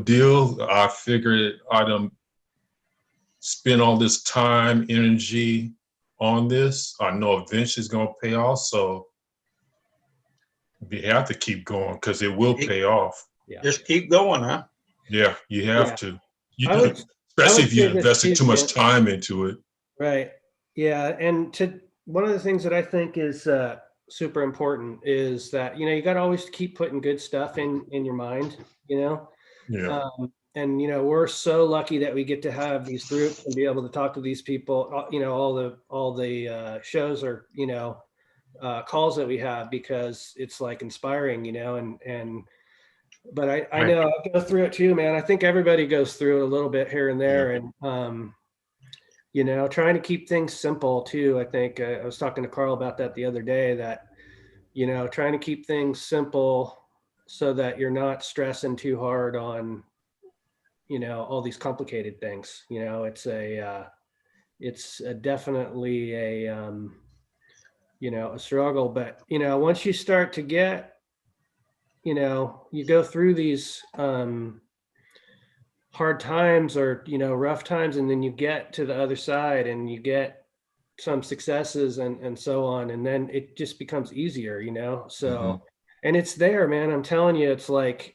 deal, I figured I'd spend all this time, energy on this. I know eventually it's gonna pay off, so we have to keep going because it will pay off. Yeah. Just keep going, huh? Yeah, you have to. You I would especially if you say this invested too too, much man. time into it. Right. Yeah. And one of the things that I think is super important is that, you got to always keep putting good stuff in your mind, Yeah. And, we're so lucky that we get to have these groups and be able to talk to these people, all the shows or, calls that we have, because it's like inspiring, but I know I go through it too, man. I think everybody goes through it a little bit here and there. And, trying to keep things simple too. I think I was talking to Carl about that the other day, that, trying to keep things simple so that you're not stressing too hard on, all these complicated things. It's definitely a struggle, but, once you start to get, you go through these, hard times or, rough times, and then you get to the other side and you get some successes and so on. And then it just becomes easier, so, and it's there, man. I'm telling you, it's like,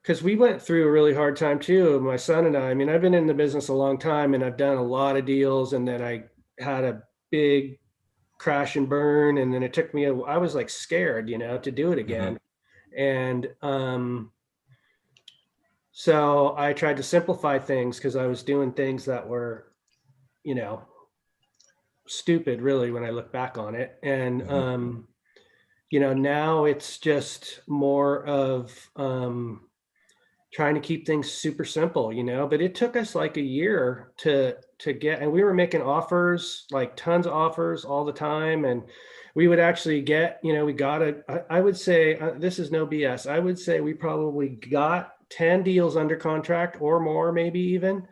because we went through a really hard time too, my son and I mean, I've been in the business a long time and I've done a lot of deals, and then I had a big crash and burn. And then it took me, I was like scared, to do it again. And, so I tried to simplify things because I was doing things that were, stupid really when I look back on it. And, now it's just more of trying to keep things super simple, but it took us like a year to get, and we were making offers, like tons of offers all the time. And we would actually get, we got it. I would say, this is no BS. I would say we probably got 10 deals under contract or more, maybe even,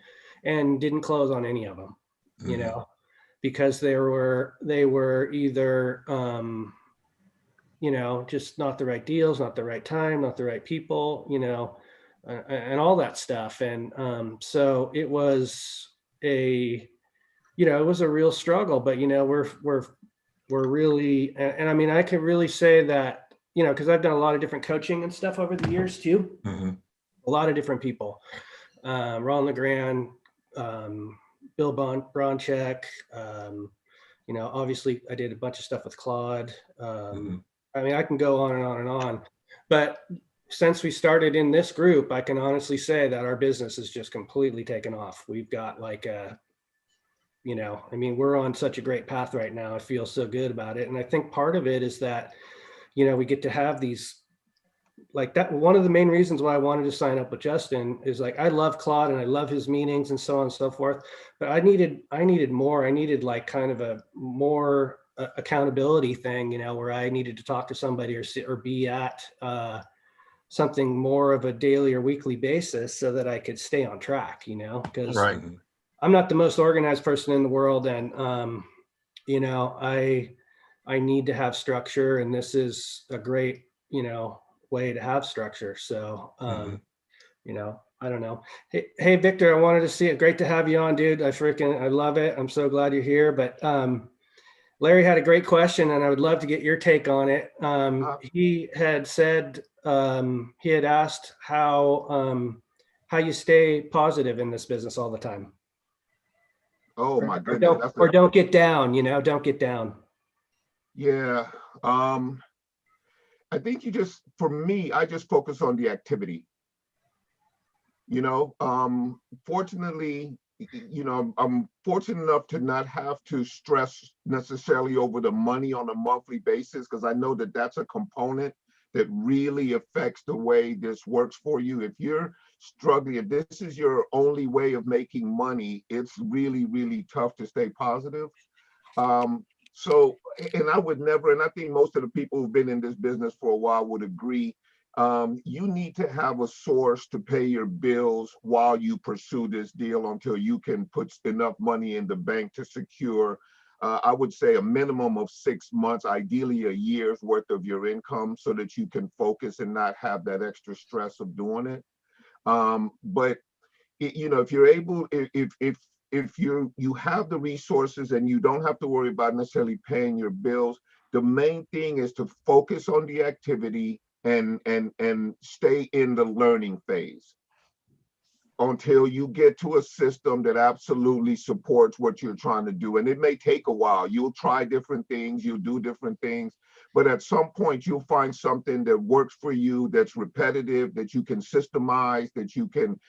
and didn't close on any of them, because they were either, just not the right deals, not the right time, not the right people, and all that stuff. And so it was it was a real struggle, but, we're really, and I mean, I can really say that, because I've done a lot of different coaching and stuff over the years too. A lot of different people, Ron LeGrand, Bill Bronchek, obviously I did a bunch of stuff with Claude. I mean, I can go on and on and on, but since we started in this group, I can honestly say that our business has just completely taken off. We've got like I mean, we're on such a great path right now. I feel so good about it. And I think part of it is that, we get to have these, like that. One of the main reasons why I wanted to sign up with Justin is like, I love Claude and I love his meetings and so on and so forth, but I needed more. I needed like kind of a more accountability thing, where I needed to talk to somebody or be at something more of a daily or weekly basis so that I could stay on track, because I'm not the most organized person in the world. And, I need to have structure, and this is a great, way to have structure. So, I don't know. Hey, Victor, I wanted to see it. Great to have you on, dude. I love it. I'm so glad you're here. But Larry had a great question, and I would love to get your take on it. He had said, he had asked how you stay positive in this business all the time. Oh my goodness. Or don't get down, don't get down. Yeah. I think for me, I just focus on the activity. Fortunately, I'm fortunate enough to not have to stress necessarily over the money on a monthly basis, because I know that that's a component that really affects the way this works for you. If you're struggling, if this is your only way of making money, it's really, really tough to stay positive. So, and I would never, and I think most of the people who've been in this business for a while would agree, you need to have a source to pay your bills while you pursue this deal until you can put enough money in the bank to secure I would say a minimum of 6 months, ideally a year's worth of your income, so that you can focus and not have that extra stress of doing it. But you know, if you're able, if you have the resources and you don't have to worry about necessarily paying your bills, the main thing is to focus on the activity and stay in the learning phase until you get to a system that absolutely supports what you're trying to do. And it may take a while. You'll try different things, you'll do different things, but at some point you'll find something that works for you, that's repetitive, that you can systemize, that you can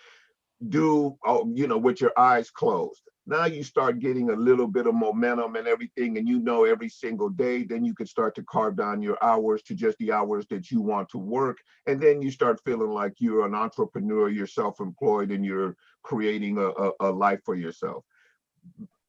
do, you know, with your eyes closed. Now you start getting a little bit of momentum and everything, and you know every single day, then you can start to carve down your hours to just the hours that you want to work. And then you start feeling like you're an entrepreneur, you're self-employed, and you're creating a life for yourself.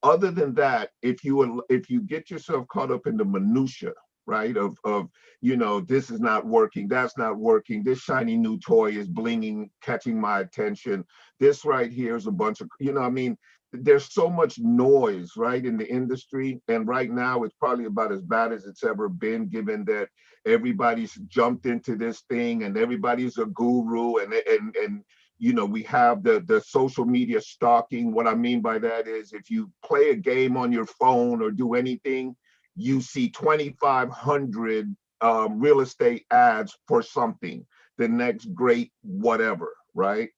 Other than that, if you get yourself caught up in the minutia, right, of you know, this is not working, that's not working, this shiny new toy is blinging, catching my attention, this right here is a bunch of, you know, I mean, there's so much noise, right, in the industry. And right now it's probably about as bad as it's ever been, given that everybody's jumped into this thing and everybody's a guru, and you know, we have the social media stalking. What I mean by that is, if you play a game on your phone or do anything, you see 2,500 real estate ads for something, the next great whatever, right?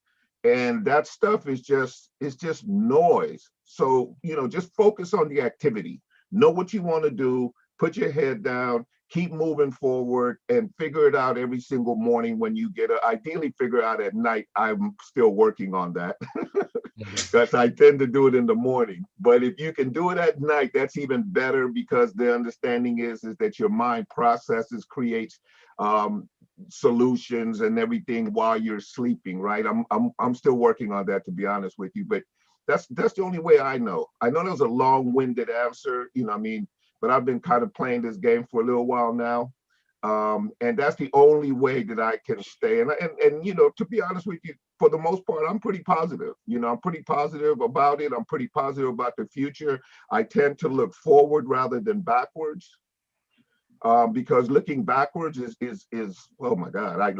And that stuff is just, it's just noise. So, you know, just focus on the activity. Know what you want to do, put your head down, keep moving forward, and figure it out every single morning when you get it. Ideally figure out at night. I'm still working on that because I tend to do it in the morning. But if you can do it at night, that's even better, because the understanding is that your mind processes, creates solutions and everything while you're sleeping, right? I'm still working on that, to be honest with you, but that's the only way I know. I know that was a long-winded answer, you know what I mean, but I've been kind of playing this game for a little while now. And that's the only way that I can stay. And you know, to be honest with you, for the most part, I'm pretty positive. You know, I'm pretty positive about it. I'm pretty positive about the future. I tend to look forward rather than backwards. Because looking backwards is oh my God, I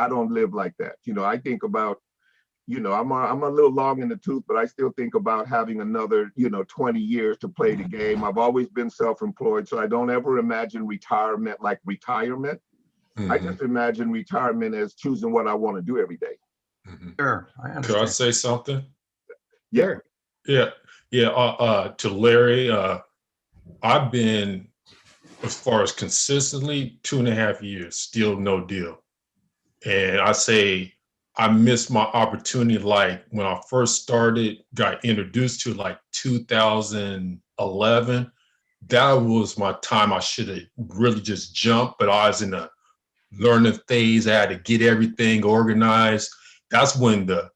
don't live like that. You know, I think about, you know, I'm a little long in the tooth, but I still think about having another, you know, 20 years to play the game. I've always been self-employed, so I don't ever imagine retirement like retirement. Mm-hmm. I just imagine retirement as choosing what I want to do every day. Mm-hmm. Sure, I understand. Could I say something? Yeah. Yeah. To Larry, I've been, as far as consistently, 2.5 years, still no deal. And I say I missed my opportunity. Like when I first started, got introduced to, like 2011, that was my time. I should have really just jumped, but I was in a learning phase. I had to get everything organized. That's when the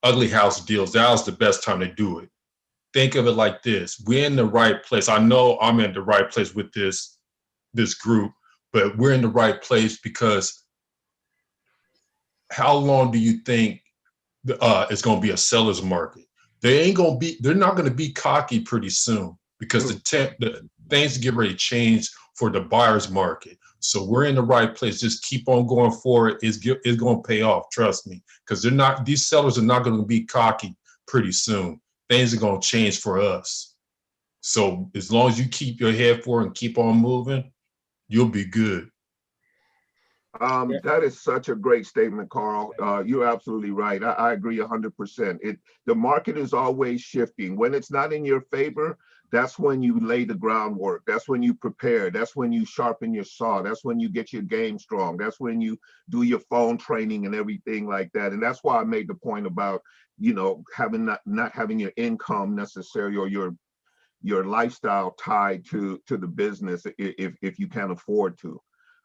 ugly house deals, that was the best time to do it. Think of it like this: we're in the right place. I know I'm in the right place with this group, but we're in the right place because how long do you think it's going to be a seller's market? They're not going to be cocky pretty soon, because the things get ready to change for the buyer's market. So we're in the right place. Just keep on going forward. It's going to pay off. Trust me, because these sellers are not going to be cocky pretty soon. Things are going to change for us. So as long as you keep your head forward and keep on moving, you'll be good. That is such a great statement, Carl. You're absolutely right. I agree 100%. The market is always shifting. When it's not in your favor, that's when you lay the groundwork. That's when you prepare. That's when you sharpen your saw. That's when you get your game strong. That's when you do your phone training and everything like that. And that's why I made the point about, you know, not having your income necessarily, or your lifestyle tied to the business if you can't afford to.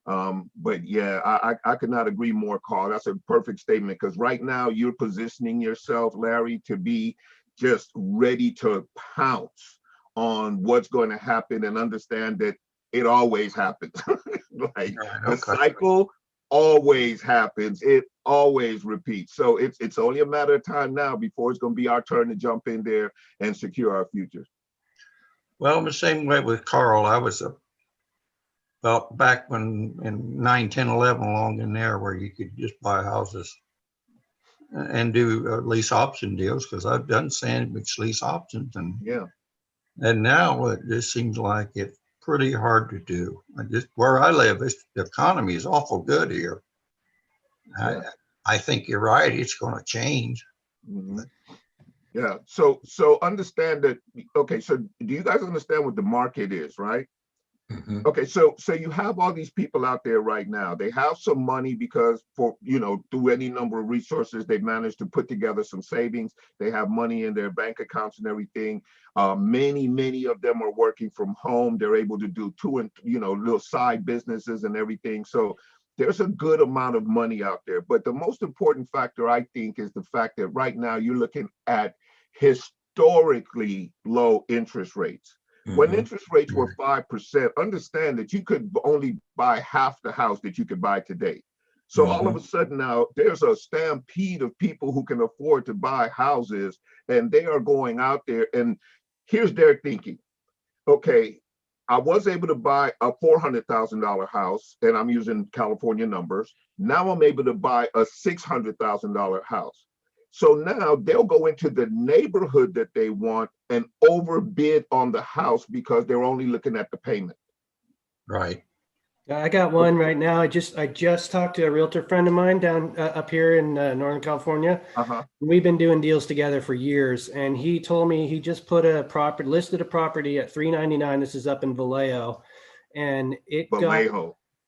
But yeah, I could not agree more, Carl. That's a perfect statement, because right now you're positioning yourself, Larry, to be just ready to pounce on what's going to happen, and understand that it always happens. Like the cycle always happens. It always repeats. So it's only a matter of time now before it's going to be our turn to jump in there and secure our futures. Well, the same way with Carl. I was well, back when in 9, 10, 11, along in there where you could just buy houses and do lease option deals, because I've done sandwich lease options, and now it just seems like it's pretty hard to do. Where I live, the economy is awful good here. Yeah. I think you're right. It's going to change. Mhm. Yeah. So understand that. Okay. So do you guys understand what the market is, right? Mhm. Okay, so you have all these people out there right now. They have some money because through any number of resources, they've managed to put together some savings. They have money in their bank accounts and everything. Many of them are working from home. They're able to do little side businesses and everything. So there's a good amount of money out there. But the most important factor, I think, is the fact that right now you're looking at historically low interest rates. When interest rates were 5%, understand that you could only buy half the house that you could buy today. So all of a sudden now there's a stampede of people who can afford to buy houses, and they are going out there, and here's their thinking. Okay, I was able to buy a $400,000 house, and I'm using California numbers. Now I'm able to buy a $600,000 house. So now they'll go into the neighborhood that they want and overbid on the house because they're only looking at the payment. Right. I got one right now. I just talked to a realtor friend of mine down up here in Northern California. We've been doing deals together for years, and he told me he just listed a property at $399. This is up in Vallejo, and it got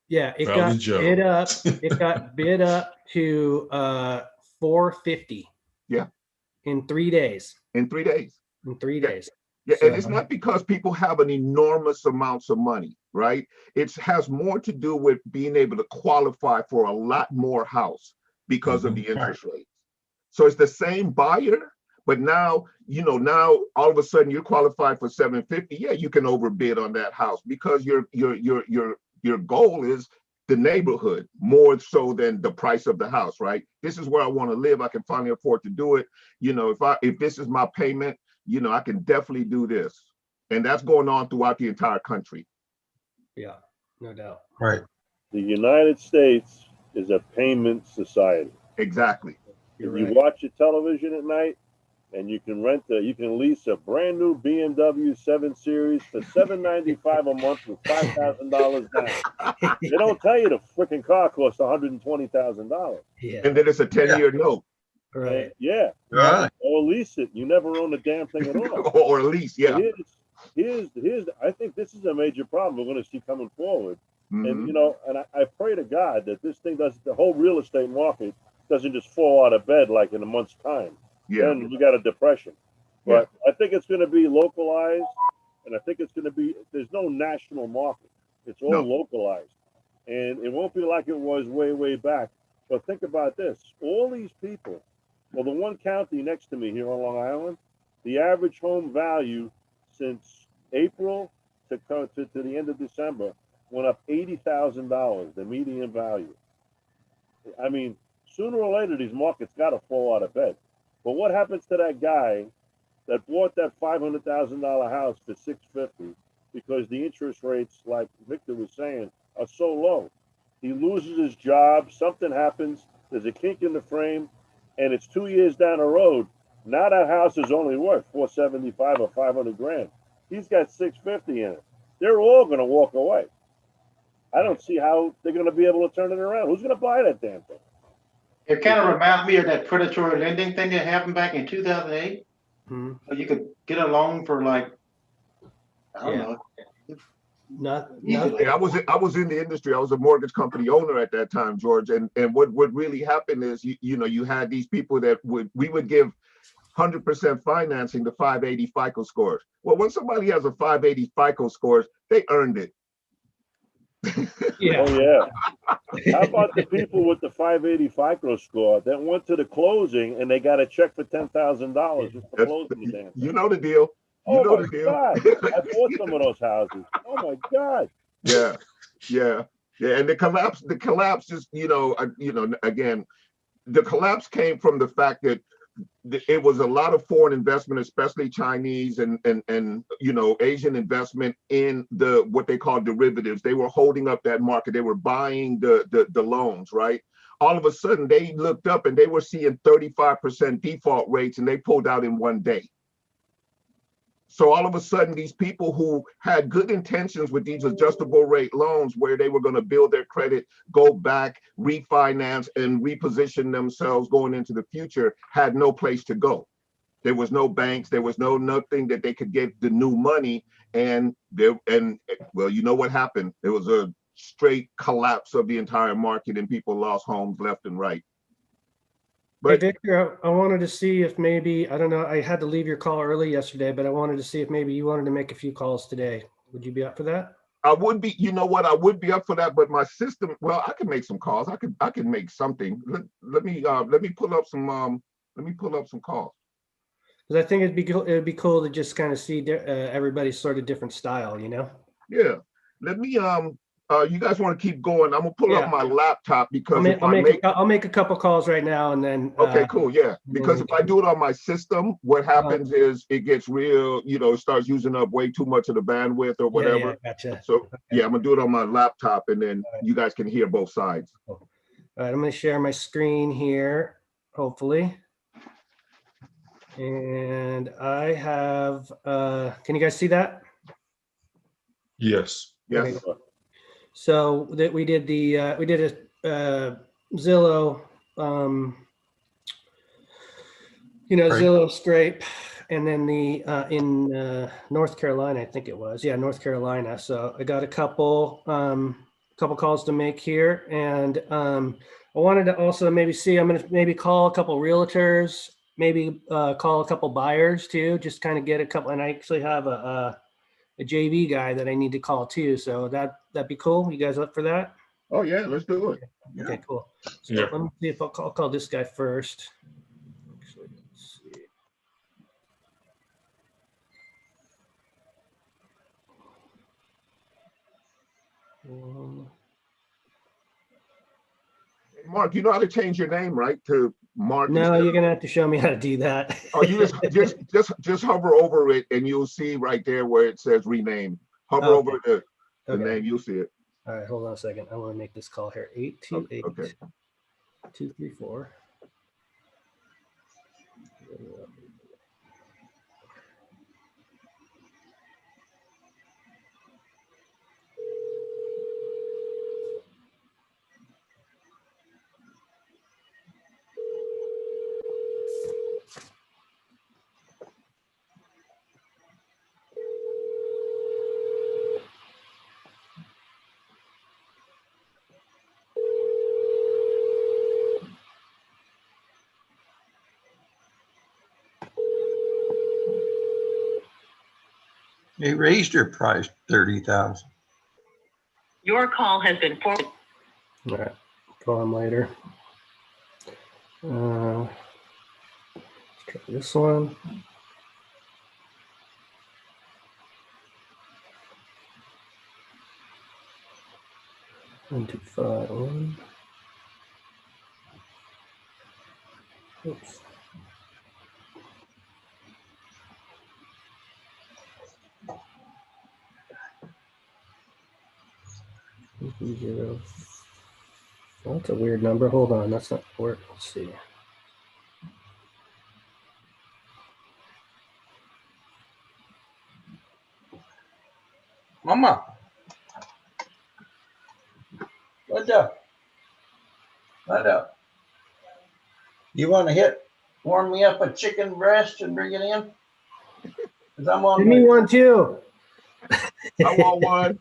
bid up. It got bid up to $450. Yeah. In 3 days. In 3 days. In 3 days. Yeah, and it's not because people have an enormous amounts of money, right? It has more to do with being able to qualify for a lot more house because of the interest rates. So it's the same buyer, but now all of a sudden you're qualified for $750. Yeah, you can overbid on that house because your goal is the neighborhood more so than the price of the house, right? This is where I want to live. I can finally afford to do it. If this is my payment, I can definitely do this. And that's going on throughout the entire country. Yeah, no doubt. Right. The United States is a payment society. Exactly. If you watch your television at night, and you can lease a brand new BMW 7 Series for $795 a month with $5,000 down. They don't tell you the freaking car costs $120,000. Yeah. And then it's a 10-year note. Right. Yeah. Right. Or lease it. You never own a damn thing at all. Or lease, yeah. Here's I think this is a major problem we're going to see coming forward. And and I pray to God that this thing the whole real estate market doesn't just fall out of bed like in a month's time. Yeah. Then you got a depression. But I think it's going to be localized, and I think it's going to be, there's no national market. It's all localized. And it won't be like it was way back. But think about this. All these people, well, the one county next to me here on Long Island, the average home value since April to the end of December went up $80,000, the median value. I mean, sooner or later, these markets got to fall out of bed. But what happens to that guy that bought that $500,000 house for $650 because the interest rates, like Victor was saying, are so low? He loses his job, something happens, there's a kink in the frame, and it's 2 years down the road. Now that house is only worth $475 or $500,000. He's got $650 in it. They're all going to walk away. I don't see how they're going to be able to turn it around. Who's going to buy that damn thing? It kind of reminds me of that predatory lending thing that happened back in 2008. Mm-hmm. So you could get a loan for like, I don't know. I was in the industry. I was a mortgage company owner at that time, George. And what really happened is, you had these people that we would give 100% financing to 580 FICO scores. Well, when somebody has a 580 FICO scores, they earned it. Yeah. Oh, yeah. How about the people with the 580 FICO score that went to the closing and they got a check for $10,000 just for closing the damn thing? You know the deal. Oh my God! I bought some of those houses. Oh my God! Yeah. And the collapse is, again, the collapse came from the fact that it was a lot of foreign investment, especially Chinese and Asian investment in the what they call derivatives. They were holding up that market. They were buying the loans, right? All of a sudden, they looked up and they were seeing 35% default rates, and they pulled out in one day. So all of a sudden, these people who had good intentions with these adjustable rate loans where they were going to build their credit, go back, refinance, and reposition themselves going into the future had no place to go. There was no banks, there was nothing that they could get the new money. Well, you know what happened? There was a straight collapse of the entire market and people lost homes left and right. Hey, Victor, I wanted to see if maybe, I don't know, I had to leave your call early yesterday, but I wanted to see if maybe you wanted to make a few calls today. Would you be up for that? I would be, you know what, I would be up for that, but my system, well, I can make some calls. I can make something. Let me pull up some calls. Because I think it'd be cool to just kind of see everybody's sort of different style, you know? Yeah. Let me you guys want to keep going? I'm gonna pull up my laptop because I'll make a couple calls right now and then okay, cool, yeah. Because if I do it on my system, what happens is it gets real, it starts using up way too much of the bandwidth or whatever. Yeah, gotcha. So yeah, I'm gonna do it on my laptop and then you guys can hear both sides. All right, I'm gonna share my screen here, hopefully. And I have can you guys see that? Yes. Yes. Okay. So that we did a Zillow Zillow scrape, and then the in North Carolina, I think it was, North Carolina. So I got a couple calls to make here, and I wanted to also maybe see, I'm gonna maybe call a couple realtors, maybe call a couple buyers too, just kind of get a couple. And I actually have a JV guy that I need to call too. So that'd be cool. You guys up for that? Oh yeah, let's do it. Okay, cool. So Yeah. let me see if I'll call this guy first. Actually, let's see. Mark, you know how to change your name, right? To Mark. No, you're gonna have to show me how to do that. Oh, you just hover over it and you'll see right there where it says rename. Hover over the name, you'll see it. All right, hold on a second. I want to make this call here. 828 234. They raised your price 30,000. Your call has been forwarded. All right, call him later. Let's try this one. One, 2, 5, 1. Oops. Zero. Oh, that's a weird number. Hold on, that's not work. Let's see. Mama, what's up? What up? You want to warm me up a chicken breast and bring it in? Because I'm on. Give me one too. I want one.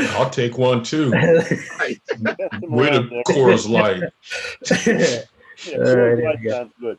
I'll take one too. Right. With a Coors Light. Yeah, Coors Light sounds good.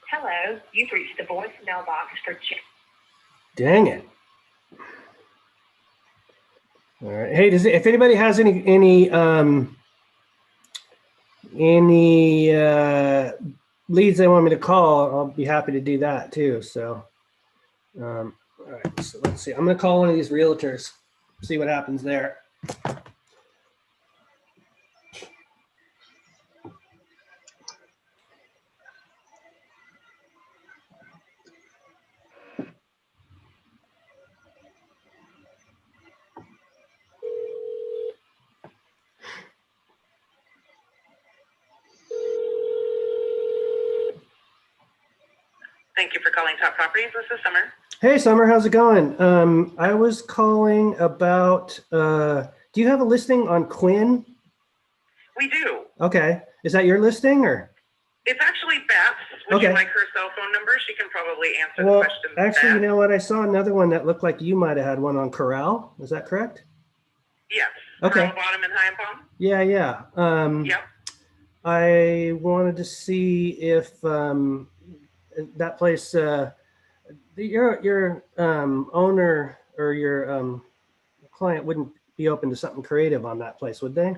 Hello, you've reached the voicemail box for Jim. Dang it. All right. Hey, if anybody has any leads they want me to call, I'll be happy to do that too. So, all right. So let's see. I'm going to call one of these realtors, see what happens there. Thank you for calling Top Properties. This is Summer. Hey, Summer, how's it going? I was calling about, do you have a listing on Quinn? We do. Okay. Is that your listing or? It's actually Beth's. Would Okay. you like her cell phone number? She can probably answer the Well, questions. actually, you best. know what? I saw another one that looked like you might have had one on Corral. Is that correct? Yes. Okay. Corral Bottom and High and Palm. Yeah, yeah. Yep. I wanted to see if that place, your owner or your client wouldn't be open to something creative on that place, would they?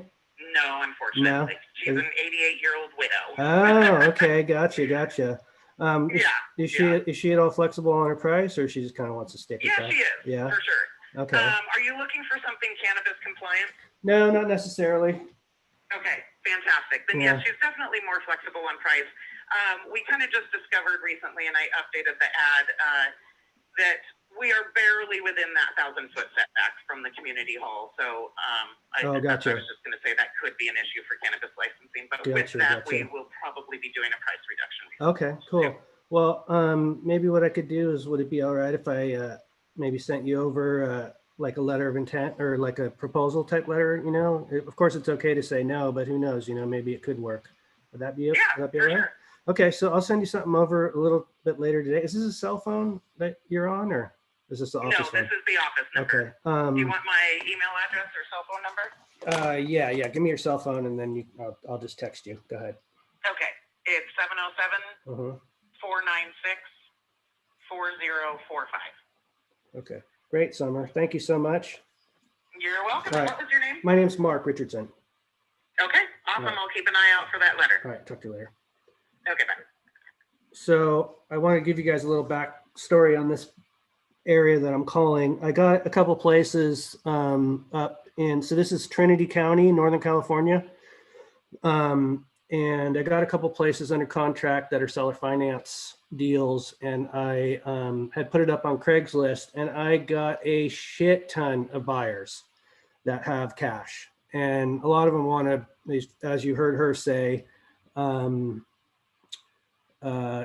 No, unfortunately. No? She's an 88-year-old widow. Oh, okay. Gotcha. Yeah. Is she at all flexible on her price, or she just kind of wants to stick with Yeah, that? she is. Yeah. For sure. Okay. Are you looking for something cannabis compliant? No, not necessarily. Okay, fantastic. Then Yeah. yes, she's definitely more flexible on price. We kind of just discovered recently, and I updated the ad, that we are barely within that 1,000-foot setback from the community hall. So I was Gotcha. just going to say that could be an issue for cannabis licensing. But with Gotcha, that, gotcha. we will probably be doing a price reduction. Okay, cool. Well, maybe what I could do is, would it be all right if I maybe sent you over like a letter of intent or like a proposal type letter? You know, of course it's okay to say no, but who knows? You know, maybe it could work. Would that be it? Yeah, Would that be for all right? sure. Okay, so I'll send you something over a little bit later today. Is this a cell phone that you're on, or is this the No, office this phone? is the office number. Okay. Do you want my email address or cell phone number? Yeah. Give me your cell phone and then I'll just text you. Go ahead. Okay, it's 707-496-4045. Okay. Great, Summer. Thank you so much. You're welcome. All right. What was your name? My name's Mark Richardson. Okay, awesome. All right. I'll keep an eye out for that letter. All right. Talk to you later. Okay, bye. So I want to give you guys a little backstory on this area that I'm calling. I got a couple places up in, so this is Trinity County, Northern California. And I got a couple places under contract that are seller finance deals. And I had put it up on Craigslist, and I got a shit ton of buyers that have cash. And a lot of them want to, as you heard her say,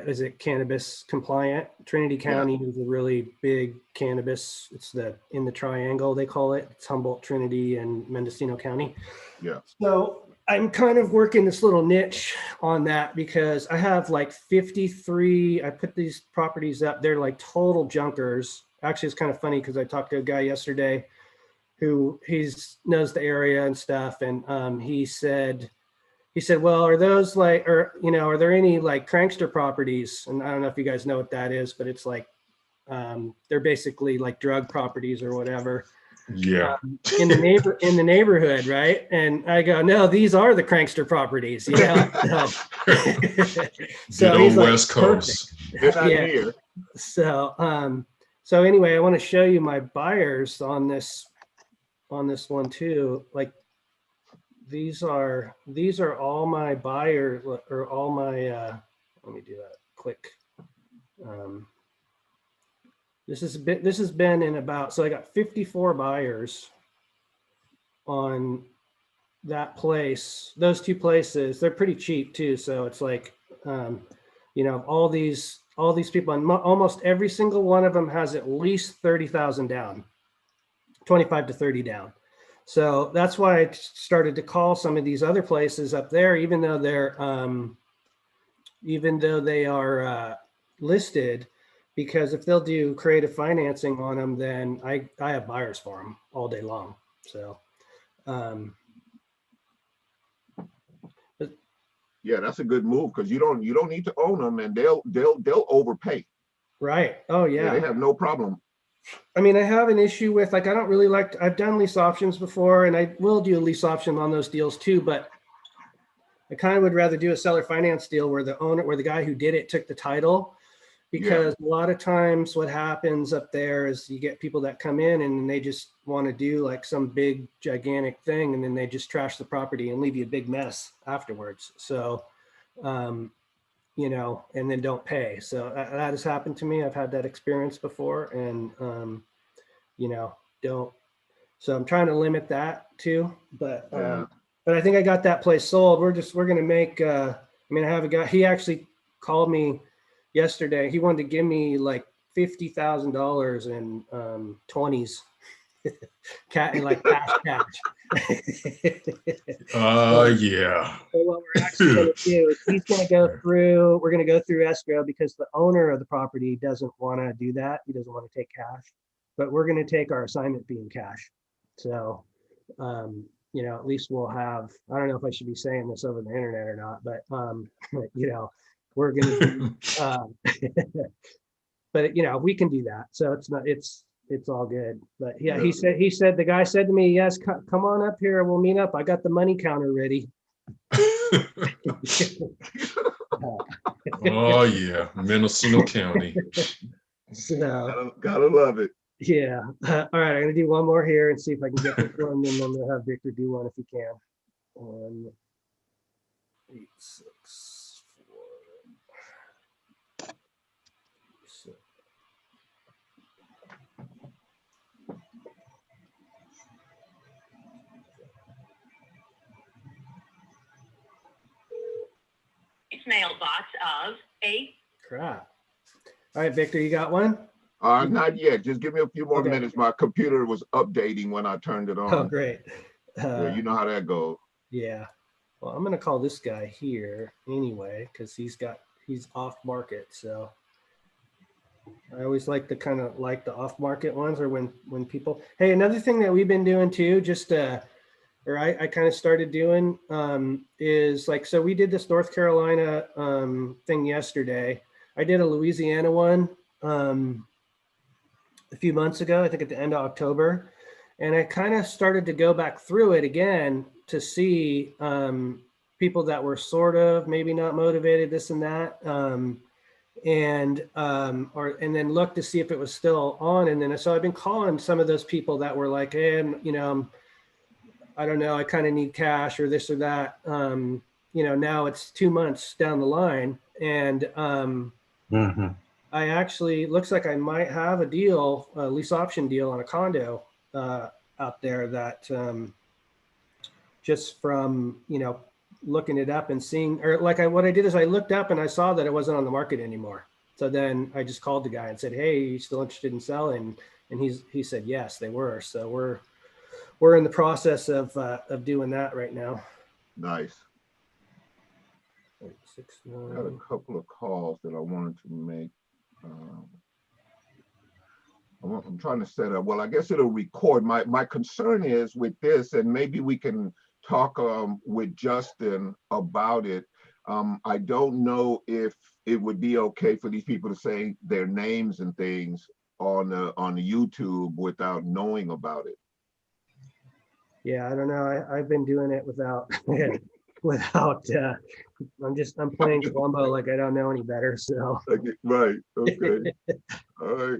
is it cannabis compliant? Trinity County is a really big cannabis. It's in the triangle, they call it. It's Humboldt, Trinity, and Mendocino County. Yeah. So I'm kind of working this little niche on that because I have like 53. I put these properties up. They're like total junkers. Actually, it's kind of funny because I talked to a guy yesterday who knows the area and stuff, and he said, well, are those like, or, you know, are there any like crankster properties? And I don't know if you guys know what that is, but it's like, they're basically like drug properties or whatever. Yeah. In the neighborhood, right? And I go, no, these are the crankster properties, you know. Good old West Coast. They're not Yeah. here. So anyway, I want to show you my buyers on this one too. Like these are all my buyers, or all my let me do that quick. This has been in about, so I got 54 buyers on that place. Those two places, they're pretty cheap too. So it's like, you know, all these people, and almost every single one of them has at least 30,000 down, 25 to 30 down. So that's why I started to call some of these other places up there, even though they are listed, because if they'll do creative financing on them, then I have buyers for them all day long. So, Yeah, that's a good move because you don't need to own them, and they'll overpay. right. Oh Yeah, yeah. they have no problem. I mean, I have an issue with, like, I don't really like, I've done lease options before, and I will do a lease option on those deals too, but I kind of would rather do a seller finance deal where the guy who did it took the title, because a lot of times what happens up there is you get people that come in and they just want to do like some big gigantic thing, and then they just trash the property and leave you a big mess afterwards. So, you know, and then don't pay. So that has happened to me. I've had that experience before, and, you know, so I'm trying to limit that too, but I think I got that place sold. We're going to make, I mean, I have a guy, he actually called me yesterday. He wanted to give me like $50,000 in 20s, like cash. Yeah. So what we're actually going to do is we're going to go through escrow, because the owner of the property doesn't want to do that. He doesn't want to take cash, but we're going to take our assignment fee in cash. So, you know, at least we'll have, I don't know if I should be saying this over the internet or not, but, you know, we're going to, but you know, we can do that. So it's all good. But yeah, he said, the guy said to me, yes, come on up here. We'll meet up. I got the money counter ready. Oh yeah, Mendocino County. So gotta love it. yeah. All right, I'm gonna do one more here and see if I can get this one, and then I'm gonna have Victor do one if he can. 1, 8, 6, 4, 6. Mailbox of 8. Crap. All right, Victor, you got one? Not yet. Just give me a few more Okay. minutes. My computer was updating when I turned it on. Oh, great. Yeah, you know how that goes. Yeah. Well, I'm gonna call this guy here anyway, because he's off market. So I always like the kind of like the off market ones, or when people. Hey, another thing that we've been doing too, just or I kind of started doing, is like, so we did this North Carolina thing yesterday. I did a Louisiana one a few months ago, I think at the end of October. And I kind of started to go back through it again to see people that were sort of maybe not motivated, this and that. And then look to see if it was still on. And then, so I've been calling some of those people that were like, hey, you know, I don't know, I kind of need cash or this or that. You know, now it's 2 months down the line, and I actually, looks like I might have a deal, a lease option deal on a condo out there that just from, you know, looking it up and seeing, or like what I did is I looked up and I saw that it wasn't on the market anymore. So then I just called the guy and said, hey, are you still interested in selling? And he said, yes, they were. So we're in the process of doing that right now. Nice. 6, I had a couple of calls that I wanted to make. I'm trying to set up. Well, I guess it'll record. My concern is with this, and maybe we can talk with Justin about it. I don't know if it would be okay for these people to say their names and things on the YouTube without knowing about it. Yeah, I don't know. I've been doing it without I'm playing Columbo like I don't know any better. So Okay, right. Okay. All right.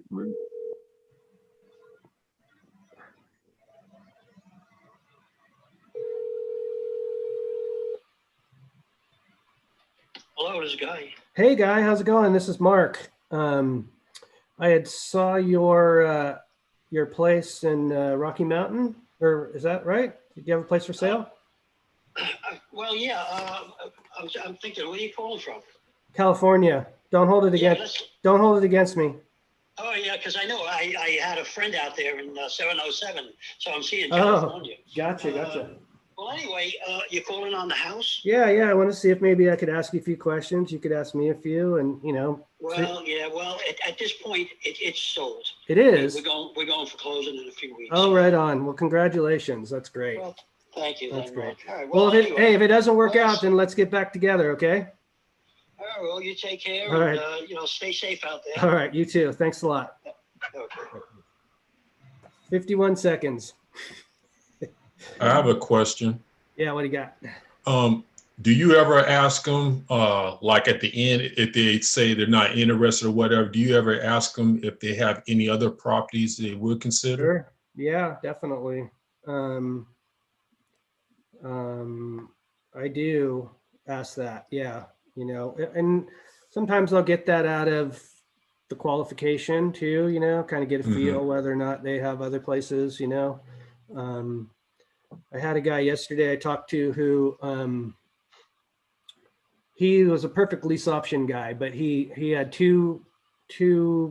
Hello, this is Guy. Hey, Guy, how's it going? This is Mark. I had saw your place in Rocky Mountain, or is that right? Did you have a place for sale? Well, yeah. I'm thinking, where are you calling from? California. Don't hold it against. Don't hold it against me. Oh yeah, because I know I had a friend out there in 707, so I'm seeing California. Gotcha. Well, anyway, you're calling on the house? Yeah. I want to see if maybe I could ask you a few questions. You could ask me a few, and you know. Well, yeah. Well, at this point, it's sold. It is. We're going for closing in a few weeks. Oh, right on. Well, congratulations. That's great. Well, thank you. That's great. All right, well, anyway, if it doesn't work out, then let's get back together, okay? All right. Well, you take care. All right. And, stay safe out there. All right. You too. Thanks a lot. Okay. 51 seconds. I have a question. Yeah, what do you got? Do you ever ask them, like at the end, if they say they're not interested or whatever, do you ever ask them if they have any other properties they would consider? Sure. Yeah, definitely. I do ask that. Yeah. You know, and sometimes I'll get that out of the qualification too, you know, kind of get a feel whether or not they have other places, you know. I had a guy yesterday I talked to who, he was a perfect lease option guy, but he had two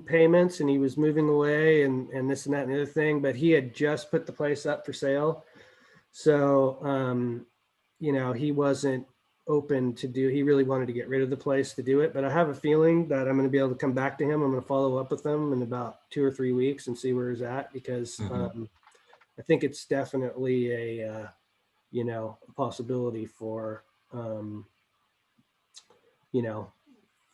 payments and he was moving away and this and that and the other thing, but he had just put the place up for sale. So, you know, he wasn't open to do, he really wanted to get rid of the place to do it, but I have a feeling that I'm going to be able to come back to him. I'm going to follow up with him in about 2 or 3 weeks and see where he's at, because I think it's definitely a, you know, a possibility for, you know,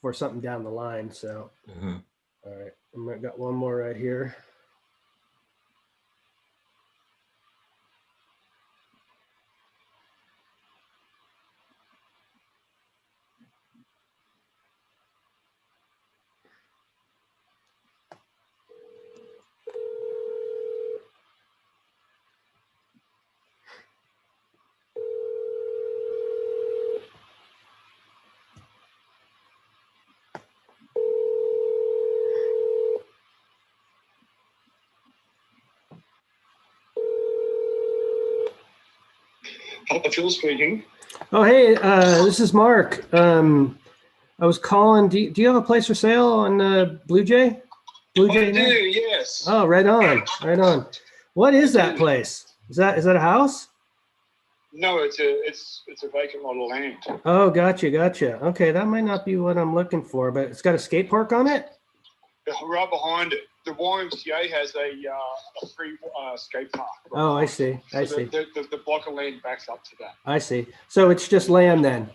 for something down the line. So, all right, I've got one more right here. Phil speaking. Oh, hey, this is Mark. I was calling. Do you have a place for sale on Blue Jay? Blue Jay? I do, yes. Oh, right on, right on. What is that place? Is that a house? No, it's a vacant lot of land. Oh, gotcha. Okay, that might not be what I'm looking for, but it's got a skate park on it? Right behind it. The YMCA has a free skate park. Right Oh, I see. I see. The block of land backs up to that. I see. So it's just land then?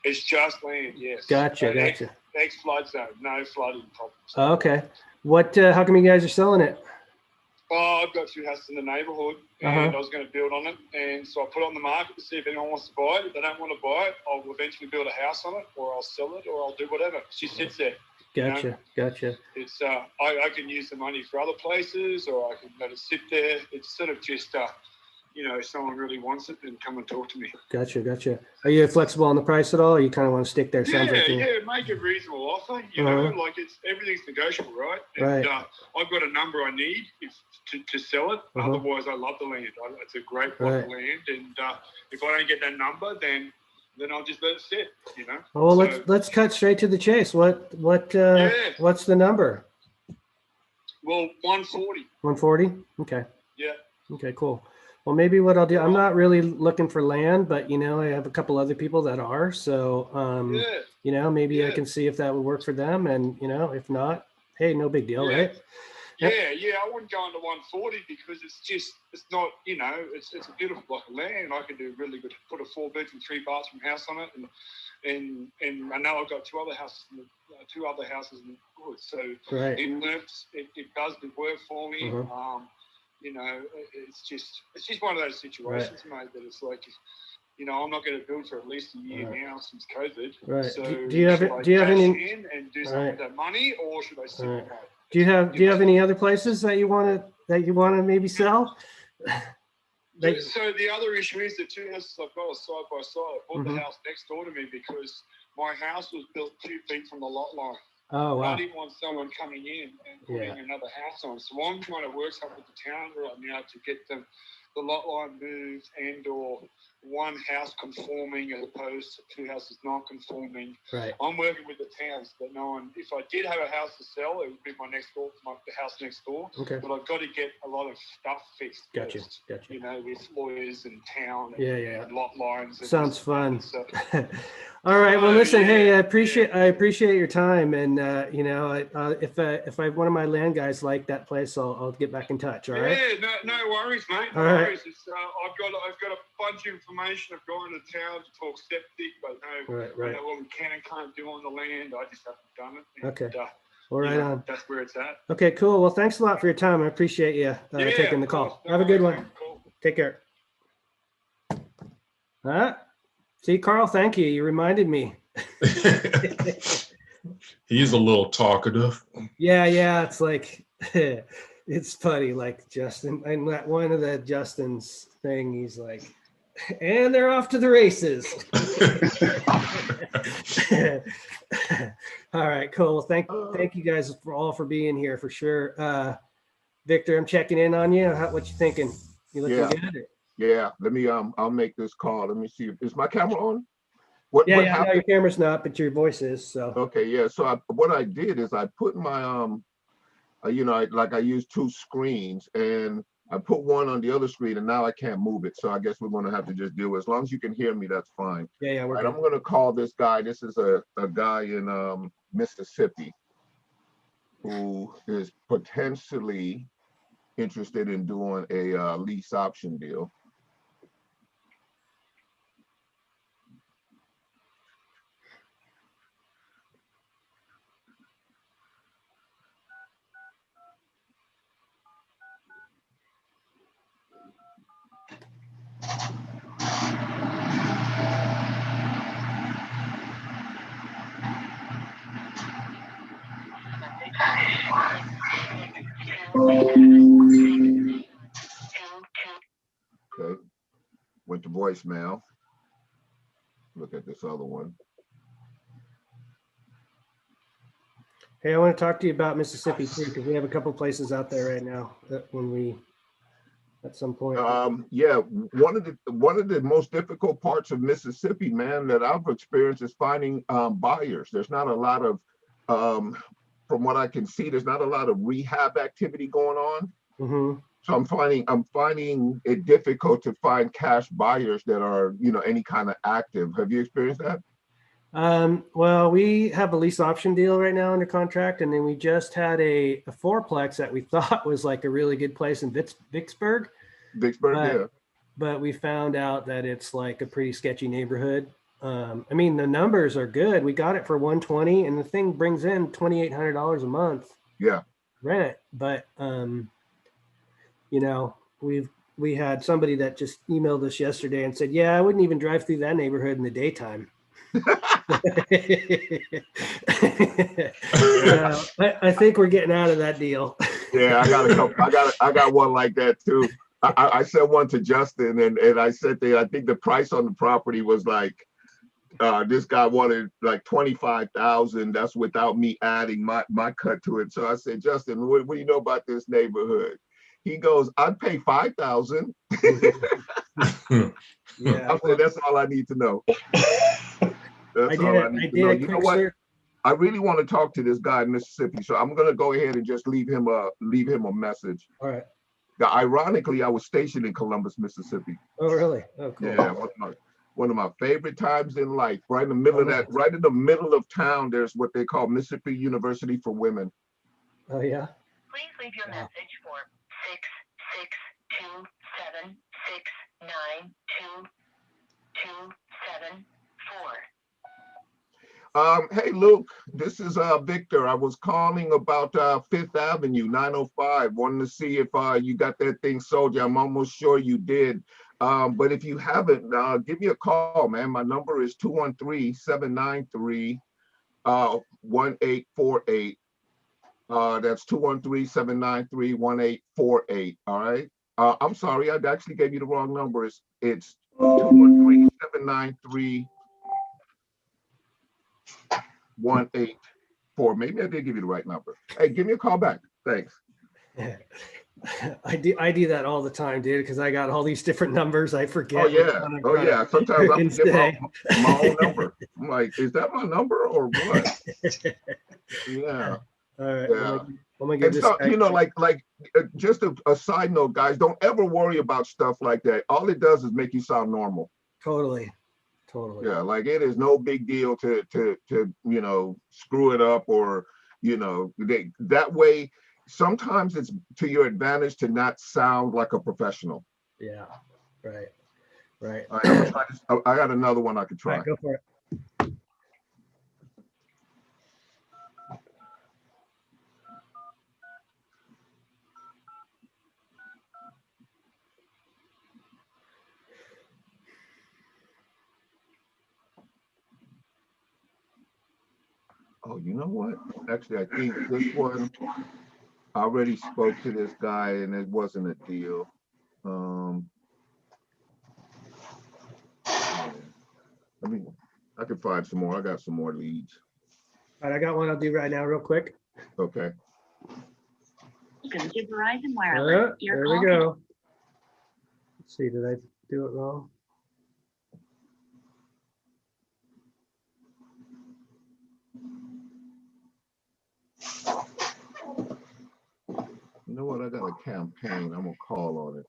It's just land, yes. Gotcha. Ex-flood zone, no flooding problems. Oh, okay. What? How come you guys are selling it? Oh, I've got 2 houses in the neighbourhood, and I was going to build on it, and so I put it on the market to see if anyone wants to buy it. If they don't want to buy it, I'll eventually build a house on it, or I'll sell it, or I'll do whatever. She sits there. Gotcha. It's I can use the money for other places, or I can let it sit there. It's sort of just you know, if someone really wants it, then come and talk to me. Gotcha. Are you flexible on the price at all, or you kind of want to stick there? Yeah, make a reasonable offer. You know, like everything's negotiable, right? And I've got a number I need to sell it. Otherwise, I love the land. It's a great block of land, and if I don't get that number, then I'll just let it sit. You know. Oh, well, let's cut straight to the chase. What's the number? Well, 140. 140. Okay. Yeah. Okay. Cool. Well, maybe what I'll do, I'm not really looking for land, but, you know, I have a couple other people that are. So, you know, maybe I can see if that would work for them. And, you know, if not, hey, no big deal, right? Yeah, I wouldn't go into 140 because it's not, you know, it's a beautiful block of land. I can do really good, put a 4-bedroom, 3-bathroom house on it. And I know I've got 2 other houses in the good. So it works, it does the work for me. You know, it's just one of those situations, mate, that it's like, you know, I'm not going to build for at least a year now since COVID. Right. So do you have any in and do something with that money, or should I sit at home? Do you have any other places that you want to maybe sell? So the other issue is the 2 houses I've got are side by side. I bought the house next door to me because my house was built 2 feet from the lot line. Oh, wow. I didn't want someone coming in and putting another house on. So I'm trying to work something with the town right now to get the lot line moved and or 1 house conforming as opposed to 2 houses not conforming. Right. I'm working with the towns, but if I did have a house to sell, it would be the house next door. Okay. But I've got to get a lot of stuff fixed. Gotcha. You know, with lawyers and town and lot lines. And sounds fun. So, all right. Well, listen. Hey, I appreciate your time, and you know, if one of my land guys like that place, I'll get back in touch. All right. Yeah. No worries, mate. All right. I've got a bunch of information. I've gone to town to talk septic, but I know what we can and can't do on the land. I just haven't done it. And, okay. Well, right on. That's where it's at. Okay, cool. Well, thanks a lot for your time. I appreciate you taking the of call. course. No Have a good worries, one. man. Cool. Take care. See, Carl, thank you. You reminded me. He's a little talkative. Yeah. It's like, it's funny. Like Justin, and that one of the Justin's thing, he's like, and they're off to the races. All right, cool. Thank you guys for being here for sure. Victor, I'm checking in on you. What you thinking? You looking good? Yeah. Let me I'll make this call. Let me see. Is my camera on? What No, happened? your camera's not, but your voice is. So Okay, yeah. So what I did is I put my I used two screens, and I put one on the other screen, and now I can't move it. So I guess we're gonna have to just deal with it. As long as you can hear me, that's fine. yeah, we're Right, good. I'm gonna call this guy. This is a guy in Mississippi who is potentially interested in doing a lease option deal. Okay, went to voicemail. Look at this other one. Hey, I want to talk to you about Mississippi too, because we have a couple places out there right now that at some point. Yeah, one of the most difficult parts of Mississippi, man, that I've experienced is finding buyers. There's not a lot of, from what I can see, there's not a lot of rehab activity going on. Mm-hmm. So I'm finding it difficult to find cash buyers that are, any kind of active. Have you experienced that? Well, we have a lease option deal right now under contract, and then we just had a fourplex that we thought was like a really good place in Vicksburg. Vicksburg, But we found out that it's like a pretty sketchy neighborhood. I mean, the numbers are good. We got it for $120, and the thing brings in $2,800 a month. Yeah. Rent, but we had somebody that just emailed us yesterday and said, "Yeah, I wouldn't even drive through that neighborhood in the daytime." I think we're getting out of that deal. Yeah, I got a couple. I got one like that too. I sent one to Justin, and I said I think the price on the property was like, this guy wanted like 25,000. That's without me adding my cut to it. So I said, Justin, what do you know about this neighborhood? He goes, I'd pay 5,000. Yeah, I said, that's all I need to know. That's all I need to know. You know what? I really want to talk to this guy in Mississippi, so I'm gonna go ahead and just leave him a message. All right. Now, ironically, I was stationed in Columbus, Mississippi. Oh, really? Oh, cool. Yeah, one of my favorite times in life. Right in the middle of that, right in the middle of town, there's what they call Mississippi University for Women. Oh, yeah. Please leave your message for 662-769-2274. Hey, Luke, this is Victor. I was calling about 5th Avenue, 905. Wanted to see if you got that thing sold. I'm almost sure you did. But if you haven't, give me a call, man. My number is 213-793-1848. That's 213-793-1848. All right. I'm sorry, I actually gave you the wrong number. It's 213-793-1848. Maybe I did give you the right number. Hey, give me a call back. Thanks. I do that all the time, dude, because I got all these different numbers. I forget. Oh yeah. Sometimes I forget my own number. I'm like, is that my number or what? Yeah. All right. Yeah. And so, just a side note, guys, don't ever worry about stuff like that. All it does is make you sound normal. Totally. Yeah, like it is no big deal to screw it up, or that way. Sometimes it's to your advantage to not sound like a professional. Yeah, right. All right, I got another one I could try. All right, go for it. Oh, you know what? Actually, I think this one, I already spoke to this guy and it wasn't a deal. Yeah. I mean, I could find some more. I got some more leads. All right, I got one I'll do right now real quick. Okay. Welcome to Verizon Wireless. There we go. Let's see, did I do it wrong? You know what? I got a campaign. I'm gonna call on it.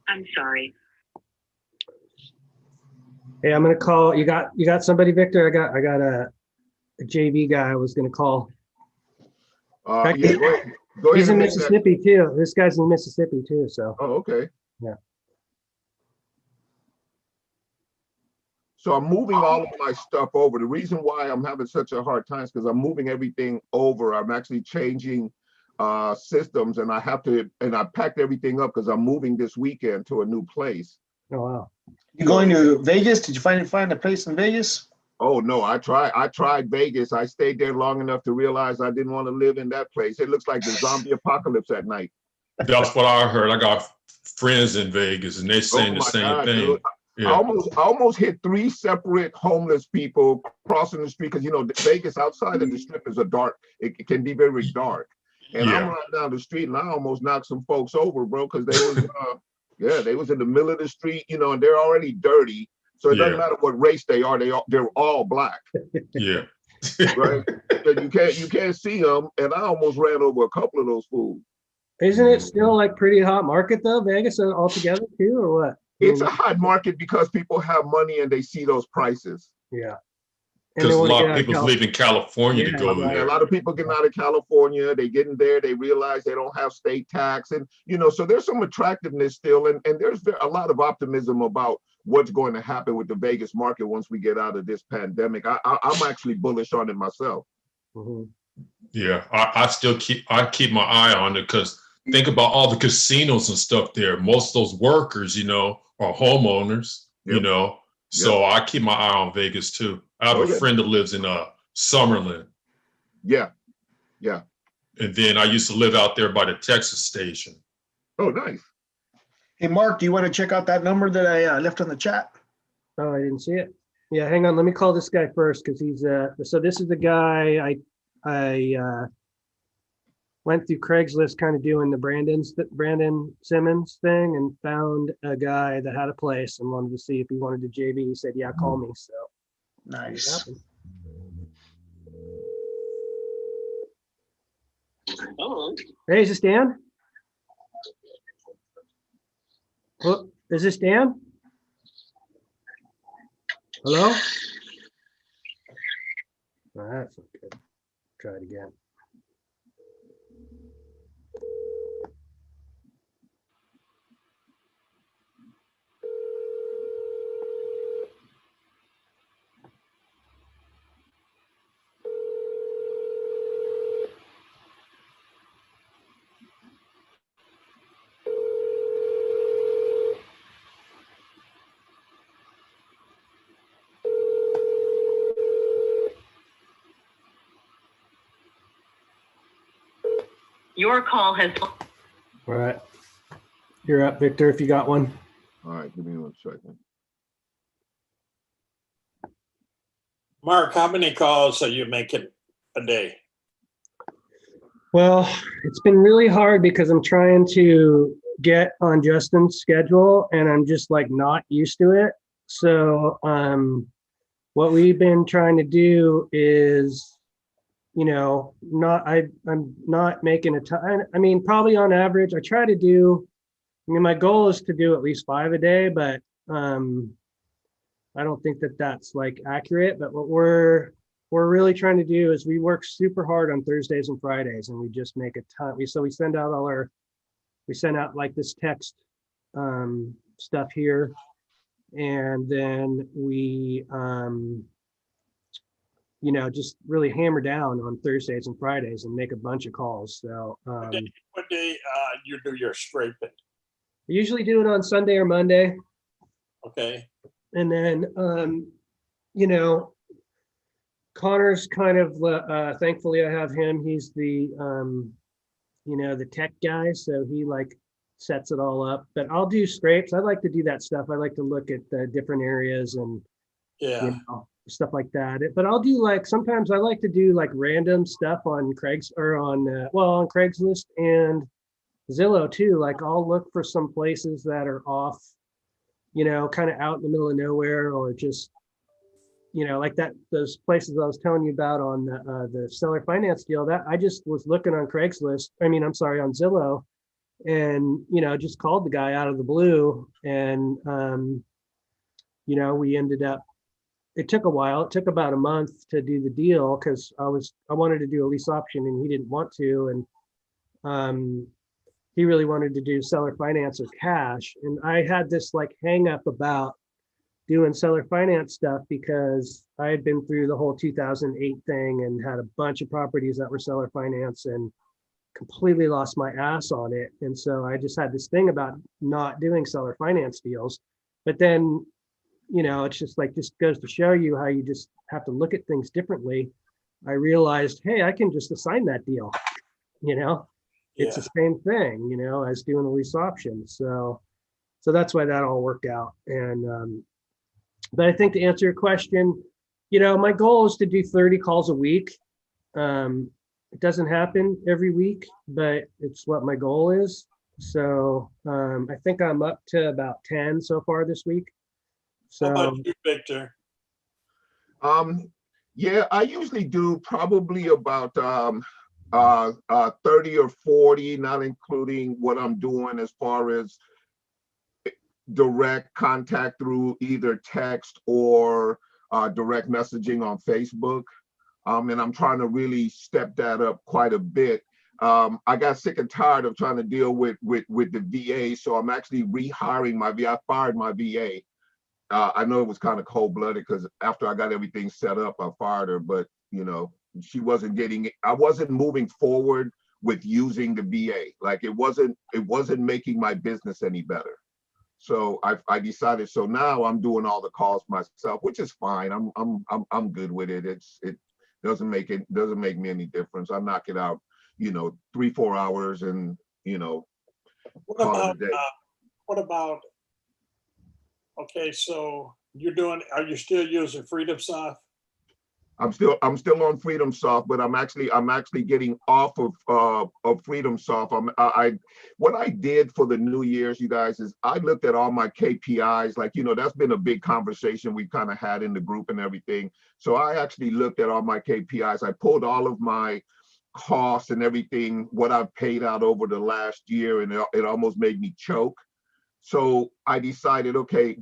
I'm sorry. Hey, I'm gonna call. You got somebody, Victor? I got a JV guy I was gonna call. Yeah, go ahead. Go ahead. He's in and make that- Mississippi too. This guy's in Mississippi too, so. Oh, okay. Yeah. So I'm moving all of my stuff over. The reason why I'm having such a hard time is because I'm moving everything over. I'm actually changing systems, and I packed everything up because I'm moving this weekend to a new place. Oh wow. You going to Vegas? Did you find a place in Vegas? Oh no, I tried Vegas. I stayed there long enough to realize I didn't want to live in that place. It looks like the zombie apocalypse at night. That's what I heard. I got friends in Vegas, and they're saying the same God, thing. dude. Yeah. I almost hit 3 separate homeless people crossing the street because you know Vegas outside of the strip is it can be very dark. And I'm running down the street and I almost knocked some folks over, bro, because they was they was in the middle of the street, you know, and they're already dirty. So it doesn't matter what race they are, they're all black. Yeah. Right? And you can't see them, and I almost ran over a couple of those fools. Isn't it still like pretty hot market though, Vegas altogether too, or what? It's a hot market because people have money and they see those prices. Yeah. Because a lot of people's leaving California to go there. A lot of people getting out of California, they getting there, they realize they don't have state tax. And, you know, so there's some attractiveness still. And there's a lot of optimism about what's going to happen with the Vegas market once we get out of this pandemic. I'm actually bullish on it myself. Mm-hmm. Yeah, I keep my eye on it because think about all the casinos and stuff there. Most of those workers, you know, are homeowners, you know. So I keep my eye on Vegas too. I have a friend that lives in Summerlin. Yeah. And then I used to live out there by the Texas station. Oh, nice. Hey, Mark, do you want to check out that number that I left on the chat? Oh, I didn't see it. Yeah, hang on. Let me call this guy first because he's so this is the guy I went through Craigslist kind of doing the Brandon Simmons thing and found a guy that had a place and wanted to see if he wanted to JV. He said, yeah, call me. So nice. Hello. Hey, is this Dan? Oh, is this Dan? Hello? Oh, that's not good. Try it again. Your call has. All right. You're up, Victor, if you got one. All right, give me 1 second. Mark, how many calls are you making a day? Well, it's been really hard because I'm trying to get on Justin's schedule and I'm just like not used to it. So what we've been trying to do is, you know, I'm not making a ton. I mean, probably on average, I try to do, I mean, my goal is to do at least 5 a day, but I don't think that that's like accurate. But what we're really trying to do is we work super hard on Thursdays and Fridays and we just make a ton. So we send out like this text stuff here. And then we, you know, just really hammer down on Thursdays and Fridays and make a bunch of calls. So What day you do your scraping? I usually do it on Sunday or Monday. Okay. And then, you know, Connor's kind of, thankfully I have him. He's the, you know, the tech guy. So he like sets it all up, but I'll do scrapes. I like to do that stuff. I like to look at the different areas and, Yeah. you know, stuff like that. But I'll do like, sometimes I like to do like random stuff on Craig's or on, on Craigslist and Zillow too. Like I'll look for some places that are off, you know, kind of out in the middle of nowhere, or just, you know, like that, those places I was telling you about on the seller finance deal. That I just was looking on Craigslist. I mean, I'm sorry, on Zillow, and, you know, just called the guy out of the blue. And, you know, we ended up, it took a while. It took about a month to do the deal because I wanted to do a lease option and he didn't want to. And he really wanted to do seller finance or cash. And I had this like hang up about doing seller finance stuff because I had been through the whole 2008 thing and had a bunch of properties that were seller finance and completely lost my ass on it. And so I just had this thing about not doing seller finance deals. But then, you know, it's just like, just goes to show you how you just have to look at things differently. I realized, hey, I can just assign that deal, you know, it's the same thing, you know, as doing a lease option. So that's why that all worked out. And, but I think to answer your question, you know, my goal is to do 30 calls a week. It doesn't happen every week, but it's what my goal is. So I think I'm up to about 10 so far this week. So how about you, Victor? Yeah, I usually do probably about 30 or 40, not including what I'm doing as far as direct contact through either text or direct messaging on Facebook. And I'm trying to really step that up quite a bit. I got sick and tired of trying to deal with the VA, so I'm actually rehiring my VA. I fired my VA. I know it was kind of cold-blooded because after I got everything set up, I fired her, but you know, she wasn't getting, I wasn't moving forward with using the VA. Like it wasn't making my business any better. So I decided, so now I'm doing all the calls myself, which is fine. I'm good with it. It doesn't make me any difference. I knock it out, you know, 3-4 hours and, you know, call it a day. What about, okay, so are you still using FreedomSoft? I'm still on FreedomSoft, but I'm actually getting off of FreedomSoft. What I did for the New Year's, you guys, is I looked at all my KPIs. Like, you know, that's been a big conversation we kind of had in the group and everything. So I actually looked at all my KPIs. I pulled all of my costs and everything, what I've paid out over the last year, and it almost made me choke. So I decided, okay,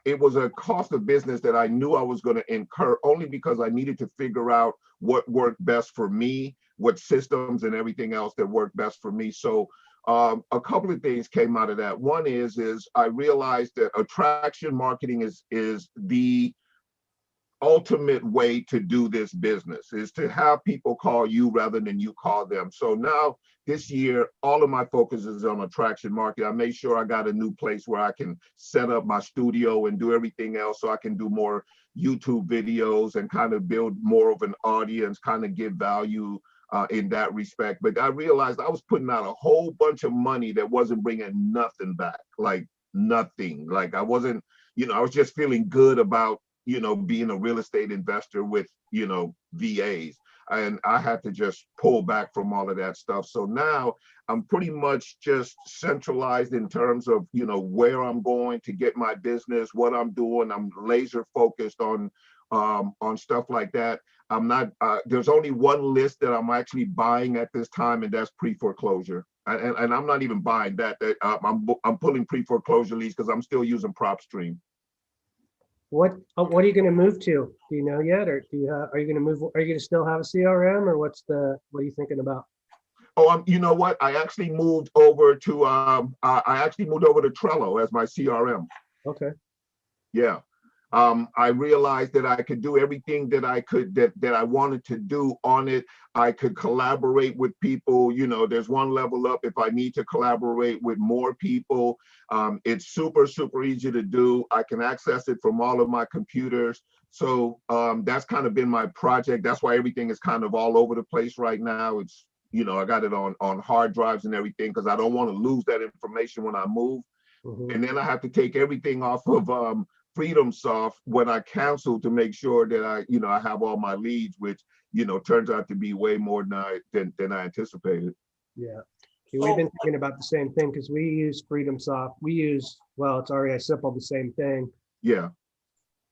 it was a cost of business that I knew I was going to incur only because I needed to figure out what worked best for me, what systems and everything else that worked best for me. So a couple of things came out of that. One is I realized that attraction marketing is the ultimate way to do this business, is to have people call you rather than you call them. So now this year, all of my focus is on attraction marketing. I made sure I got a new place where I can set up my studio and do everything else, so I can do more YouTube videos and kind of build more of an audience, kind of give value in that respect. But I realized I was putting out a whole bunch of money that wasn't bringing nothing back, like nothing. Like I wasn't, you know, I was just feeling good about, you know, being a real estate investor with, you know, VAs. And I had to just pull back from all of that stuff. So now I'm pretty much just centralized in terms of, you know, where I'm going to get my business, what I'm doing. I'm laser focused on stuff like that. I'm not, there's only one list that I'm actually buying at this time, and that's pre-foreclosure. And I'm not even buying that. I'm pulling pre-foreclosure leads because I'm still using PropStream. what are you going to move to? Do you know yet, or are you going to move? Are you going to still have a CRM, or what are you thinking about? Oh, you know what? I actually moved over to Trello as my CRM. Okay. Yeah. I realized that I could do everything that I wanted to do on it. I could collaborate with people. You know, there's one level up if I need to collaborate with more people. It's super, super easy to do. I can access it from all of my computers. So that's kind of been my project. That's why everything is kind of all over the place right now. It's, you know, I got it on hard drives and everything because I don't want to lose that information when I move. And then I have to take everything off of FreedomSoft when I cancel to make sure that I have all my leads, which, you know, turns out to be way more than I anticipated. Yeah. We've been thinking about the same thing because we use FreedomSoft. We use, well, it's REI Simple, the same thing. Yeah.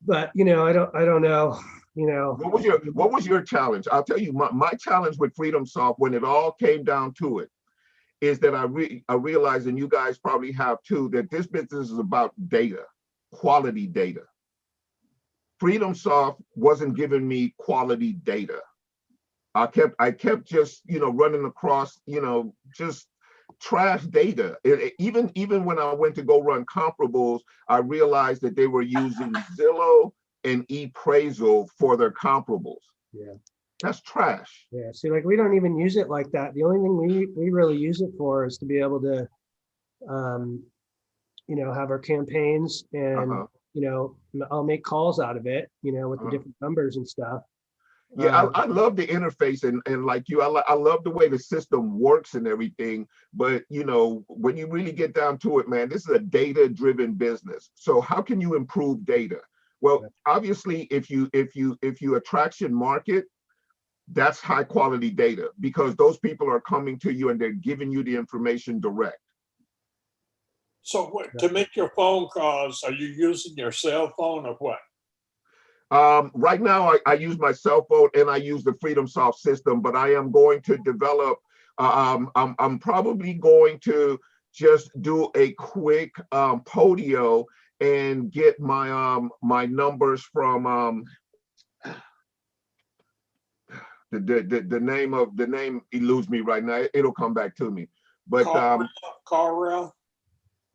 But, you know, I don't know, you know. What was your challenge? I'll tell you, my challenge with FreedomSoft when it all came down to it is that I realized, and you guys probably have too, that this business is about data, quality data. FreedomSoft wasn't giving me quality data. I kept just, you know, running across, you know, just trash data. Even when I went to go run comparables, I realized that they were using Zillow and ePraisal for their comparables. Yeah. That's trash. Yeah. See, like we don't even use it like that. The only thing we really use it for is to be able to, you know, have our campaigns and, you know, I'll make calls out of it, you know, with the different numbers and stuff. Yeah, I love the interface and like you, I love the way the system works and everything. But, you know, when you really get down to it, man, this is a data-driven business. So how can you improve data? Well, obviously, if you attraction market, that's high quality data because those people are coming to you and they're giving you the information direct. So to make your phone calls, are you using your cell phone or what? Right now, I use my cell phone and I use the FreedomSoft system, but I am going to develop, I'm probably going to just do a quick Podio and get my my numbers from the name eludes me right now. It'll come back to me. But Carl?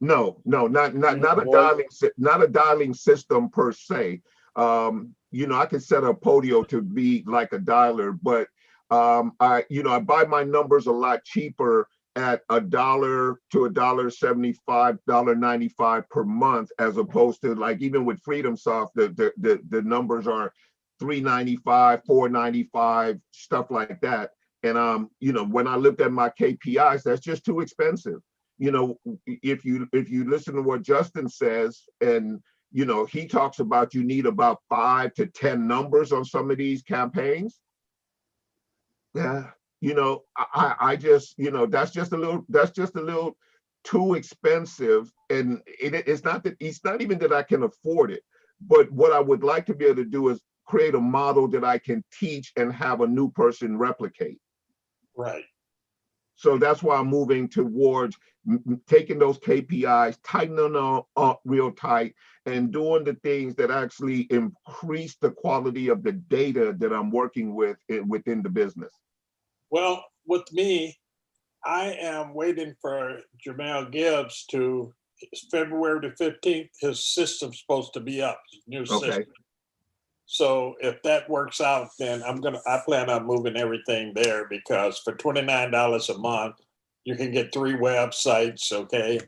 No, not a dialing system per se. You know, I can set up Podio to be like a dialer, but I buy my numbers a lot cheaper at $1 to $1.75, $1.95 per month, as opposed to like even with FreedomSoft, the numbers are $3.95, $4.95, stuff like that. And you know, when I looked at my KPIs, that's just too expensive. You know, if you listen to what Justin says, and you know, he talks about you need about 5 to 10 numbers on some of these campaigns. Yeah, you know, I just, you know, that's just a little too expensive. And it's not even that I can afford it, but what I would like to be able to do is create a model that I can teach and have a new person replicate. Right. So that's why I'm moving towards taking those KPIs, tightening them up real tight, and doing the things that actually increase the quality of the data that I'm working with within the business. Well, with me, I am waiting for Jamel Gibbs to February the 15th. His system's supposed to be up, new system. So if that works out, then I plan on moving everything there because for $29 a month, you can get 3 websites, okay?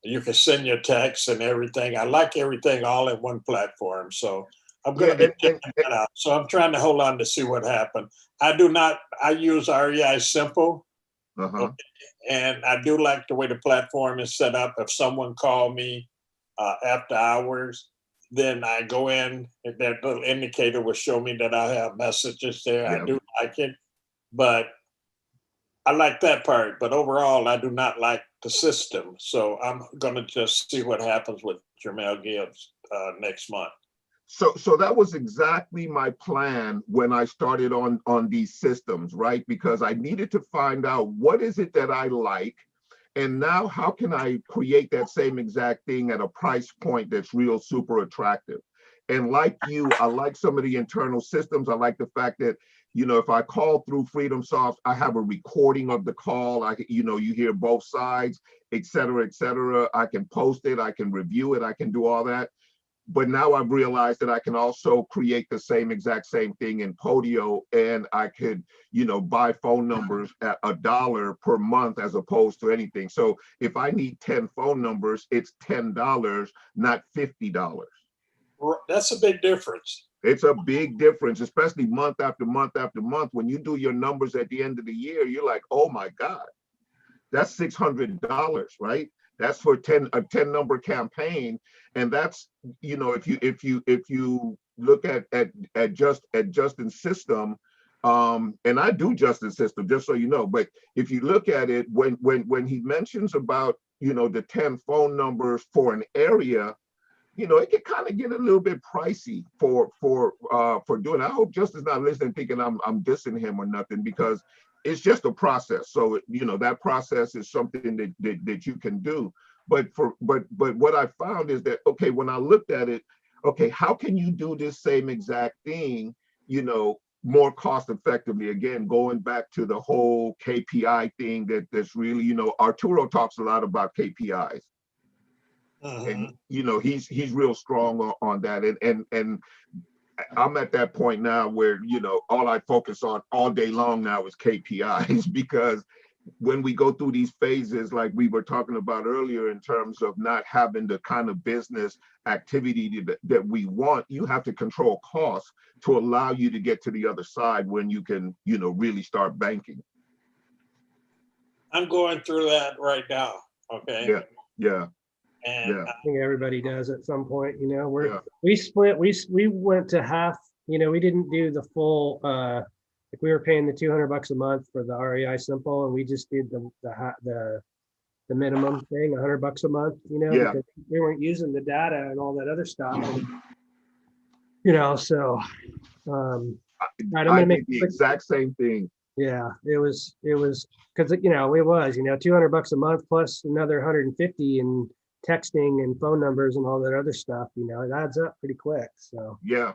You can send your texts and everything. I like everything all in one platform. So I'm going to be checking that out. So I'm trying to hold on to see what happened. I use REI Simple. Okay? And I do like the way the platform is set up. If someone called me after hours, then I go in and that little indicator will show me that I have messages there. Yeah. I do like it, but I like that part. But overall, I do not like the system. So I'm going to just see what happens with Jamel Gibbs next month. So that was exactly my plan when I started on these systems, right? Because I needed to find out what is it that I like. And now how can I create that same exact thing at a price point that's real super attractive? And like you, I like some of the internal systems. I like the fact that, you know, if I call through FreedomSoft, I have a recording of the call. You hear both sides, et cetera, et cetera. I can post it, I can review it, I can do all that. But now I've realized that I can also create the exact same thing in Podio, and I could, buy phone numbers at $1 per month as opposed to anything. So if I need 10 phone numbers, it's $10, not $50. That's a big difference. It's a big difference, especially month after month after month. When you do your numbers at the end of the year, you're like, oh my God, that's $600, right? That's for a 10 number campaign. And that's, if you look at Justin's system, and I do Justin's system, just so you know, but if you look at it, when he mentions about, the 10 phone numbers for an area, it can kind of get a little bit pricey for doing it. I hope Justin's not listening thinking I'm dissing him or nothing, because it's just a process. So, that process is something that you can do. But what I found is that, okay, when I looked at it, okay, how can you do this same exact thing, more cost effectively? Again, going back to the whole KPI thing that's really, Arturo talks a lot about KPIs. And he's real strong on that, and I'm at that point now where all I focus on all day long now is KPIs, because when we go through these phases like we were talking about earlier, in terms of not having the kind of business activity that we want, you have to control costs to allow you to get to the other side when you can really start banking. I'm going through that right now. Okay. Yeah. And I think everybody does at some point. We split. We went to half. We didn't do the full. Like we were paying the $200 a month for the REI Simple, and we just did the minimum thing, $100 a month. Because we weren't using the data and all that other stuff. And, so. I did the exact same thing. Yeah, it was because it was $200 a month plus another 150 and texting and phone numbers and all that other stuff, it adds up pretty quick. So yeah.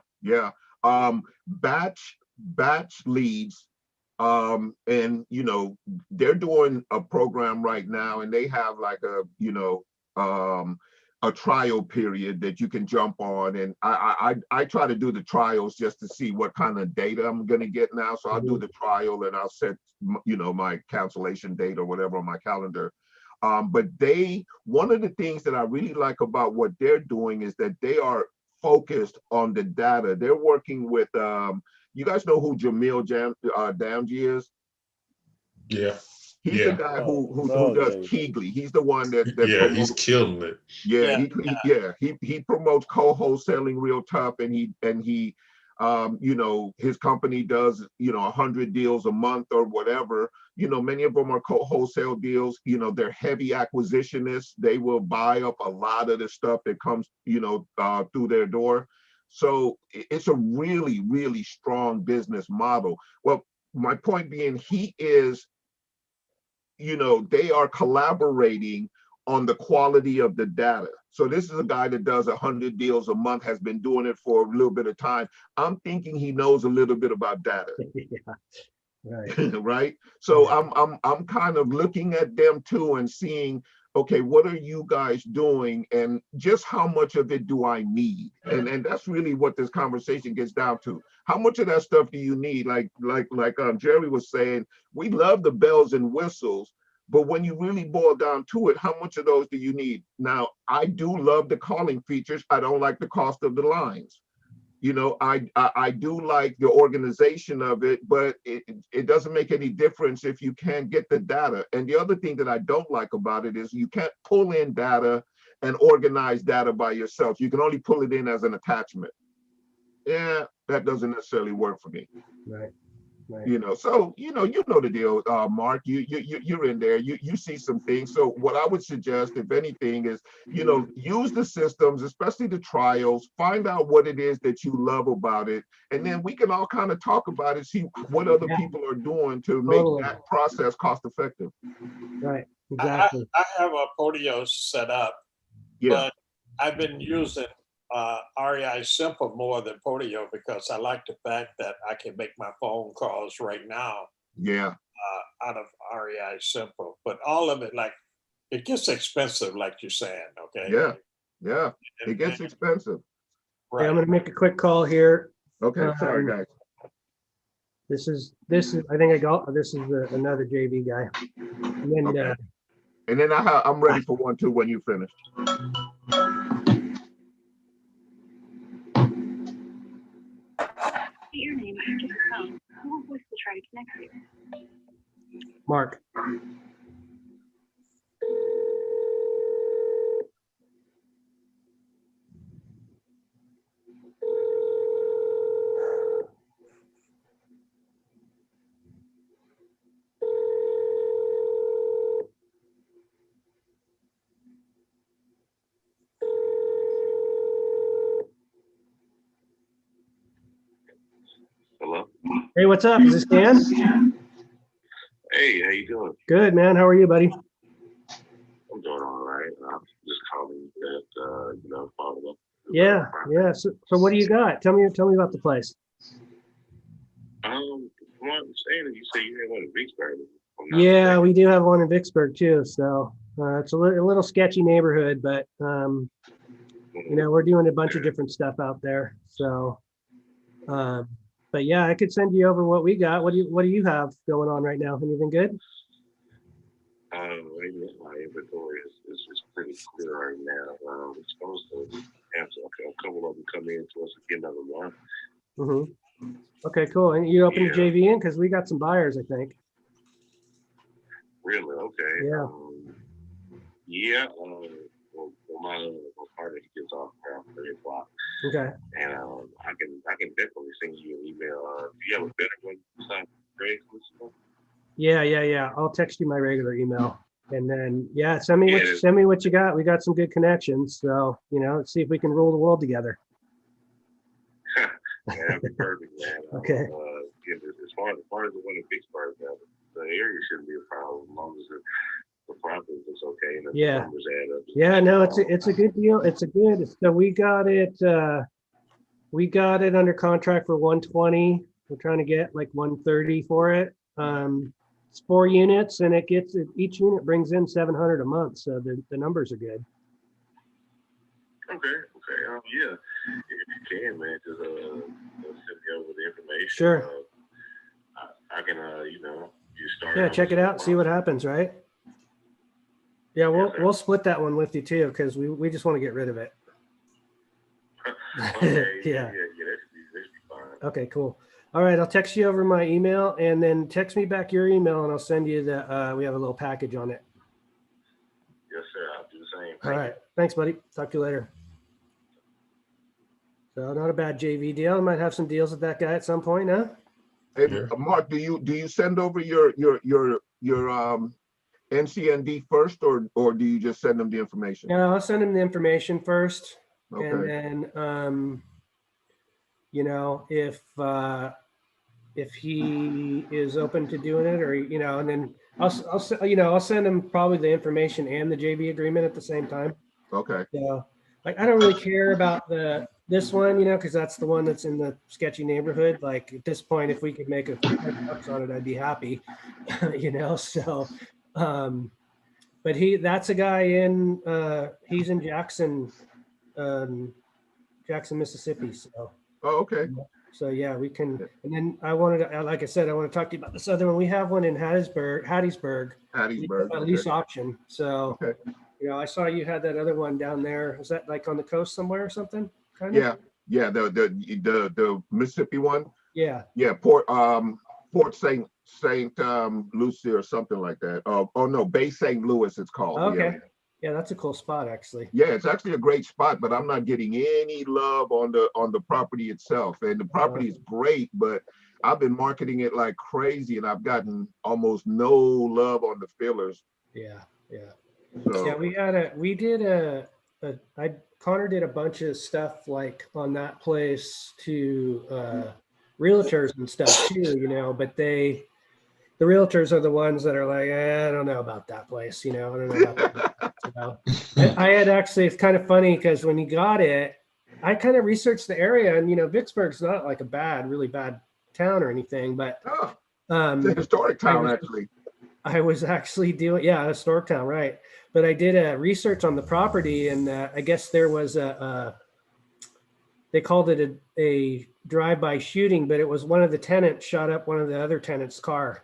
Batch leads, and they're doing a program right now, and they have like a trial period that you can jump on, and I try to do the trials just to see what kind of data I'm going to get now. So I'll do the trial and I'll set my cancellation date or whatever on my calendar. But one of the things that I really like about what they're doing is that they are focused on the data. They're working with, you guys know who Jamil Damji is? Yeah. He's the guy who does Keegley. He's the one that he's killing it. He promotes co-wholesaling real tough, and he his company does 100 deals a month or whatever. Many of them are co-wholesale deals. They're heavy acquisitionists. They will buy up a lot of the stuff that comes through their door. So it's a really, really strong business model. Well, my point being, he is, they are collaborating on the quality of the data. So this is a guy that does 100 deals a month, has been doing it for a little bit of time. I'm thinking he knows a little bit about data. Right. Right. So I'm kind of looking at them too and seeing, okay, what are you guys doing, and just how much of it do I need? And that's really what this conversation gets down to. How much of that stuff do you need? Like Jerry was saying, we love the bells and whistles, but when you really boil down to it, how much of those do you need? Now, I do love the calling features. I don't like the cost of the lines. I do like the organization of it, but it doesn't make any difference if you can't get the data. And the other thing that I don't like about it is you can't pull in data and organize data by yourself. You can only pull it in as an attachment. Yeah, that doesn't necessarily work for me. Right. So the deal, Mark. You're in there. You see some things. So what I would suggest, if anything, is use the systems, especially the trials. Find out what it is that you love about it, and then we can all kind of talk about it. See what other people are doing to make that process cost effective. Right. Exactly. I have a Podio set up, but I've been using REI Simple more than Podio because I like the fact that I can make my phone calls right now Yeah. out of REI Simple. But all of it, like, it gets expensive, like you're saying, okay? Yeah. Yeah. It gets expensive. Hey, I'm Right. gonna make a quick call here. Okay. Sorry, guys. This is, I think this is another JV guy. And then, Okay. And then I'm ready for one too when you finish. Your name after the phone. Who will voice to try to connect you? Mark. Hello. Hey, what's up? Is this Dan? Hey, how you doing? Good, man. How are you, buddy? I'm doing all right. I'm just calling that follow up. Yeah, yeah. So what do you got? Tell me about the place. From what I'm saying, you say you had one in Vicksburg. Yeah, we do have one in Vicksburg too. So it's a little sketchy neighborhood, but we're doing a bunch of different stuff out there. So, but yeah, I could send you over what we got. What do you have going on right now? Anything good? Right now, my inventory is pretty clear right now. We're supposed to have a couple of them come in towards the end of the month. Mm-hmm. Okay, cool. And you open the JV in because we got some buyers, I think. Really? Okay. Yeah. Well, my partner gets off around 3 o'clock. Okay. And I can definitely send you an email. Do you have a better one besides Craigslist? Yeah. I'll text you my regular email, and then send me what you got. We got some good connections, so let's see if we can rule the world together. That'd be perfect, man. Okay. As far as the one in Vicksburg, the area shouldn't be a problem as long as the property is okay and the numbers add up. Yeah, no, it's a good deal. So we got it under contract for 120. We're trying to get like 130 for it. It's 4 units, and each unit brings in 700 a month, so the numbers are good. Okay. Yeah. If you can, man, just send me over the information. Sure. I can, you start. Yeah, check it out. See what happens, right? Yeah, we'll split that one with you too, because we just want to get rid of it. Okay, Yeah. That should be fine. Okay, cool. All right, I'll text you over my email, and then text me back your email, and I'll send you we have a little package on it. Yes, sir. I'll do the same. All right. Thanks, buddy. Talk to you later. So not a bad JV deal. I might have some deals with that guy at some point, huh? Hey, Mark, do you send over your NCND first, or do you just send them the information? Yeah, I'll send him the information first. Okay. And then if he is open to doing it, or and then I'll send him probably the information and the JV agreement at the same time. Okay. So I don't really care about this one, because that's the one that's in the sketchy neighborhood. Like at this point, if we could make $100 on it, I'd be happy, so but that's a guy he's in Jackson, Mississippi. So. Oh, okay. So yeah, we can. And then like I said, I want to talk to you about this other one. We have one in Hattiesburg. A lease option. So, I saw you had that other one down there. Is that like on the coast somewhere or something? Kind of? Yeah. The Mississippi one. Yeah. Yeah. Port St. Lucie or something like that. Oh no, Bay St. Louis it's called. Okay. Yeah, that's a cool spot actually. Yeah, it's actually a great spot, but I'm not getting any love on the property itself. And the property is great, but I've been marketing it like crazy, and I've gotten almost no love on the fillers. Yeah. So, yeah, Connor did a bunch of stuff like on that place to realtors and stuff too, but the realtors are the ones that are like, I don't know about that place, I don't know about that. I had actually, it's kind of funny because when he got it, I kind of researched the area, and Vicksburg's not like a really bad town or anything, but it's a historic town, actually. I was actually doing, historic town, right? But I did a research on the property, and I guess there was they called it a drive-by shooting, but it was one of the tenants shot up one of the other tenants' car.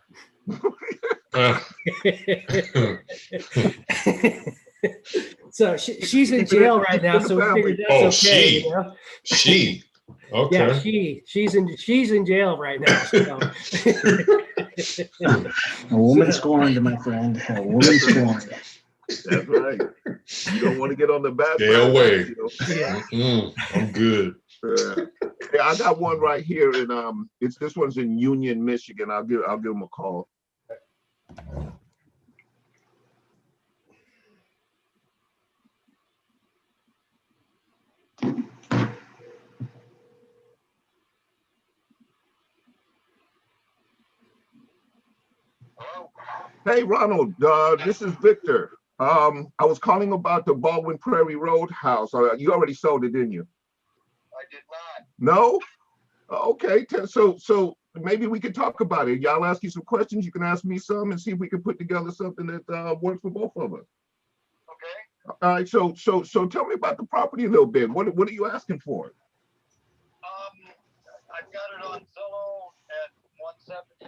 So she's in jail right now, so we figured that's okay. She. Okay. Yeah, she's in jail right now. So. A woman scorned, my friend. A woman scorned. That's right. You don't want to get on the bad. Stay away. Yeah. I'm good. Yeah, I got one right here, and this one's in Union, Michigan. I'll give them a call. Hey, Ronald, this is Victor. I was calling about the Baldwin Prairie Road house. You already sold it, didn't you? I did not. No? Okay, so maybe we could talk about it. Y'all ask you some questions, you can ask me some, and see if we can put together something that works for both of us. Okay. All right, so tell me about the property a little bit. What are you asking for? I've got it on Zillow at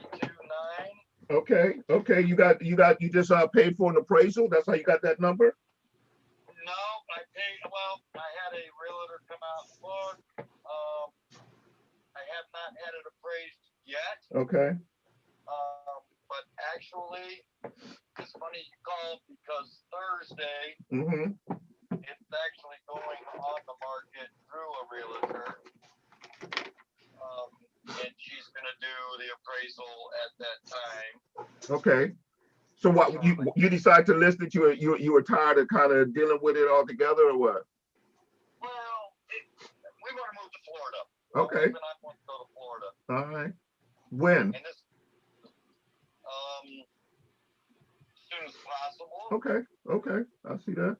172.9. Okay. You just paid for an appraisal. That's how you got that number? No, I paid. Well, I had a realtor come out and look. I have not had it appraised yet. Okay. But actually, it's funny you called because Thursday, it's actually going on the market through a realtor. And she's going to do the appraisal at that time. Okay. So what you decide to list it? You were tired of kind of dealing with it all together, or what? Well, we want to move to Florida. Okay. And I want to go to Florida. All right. When? And this, as soon as possible. Okay. I see that.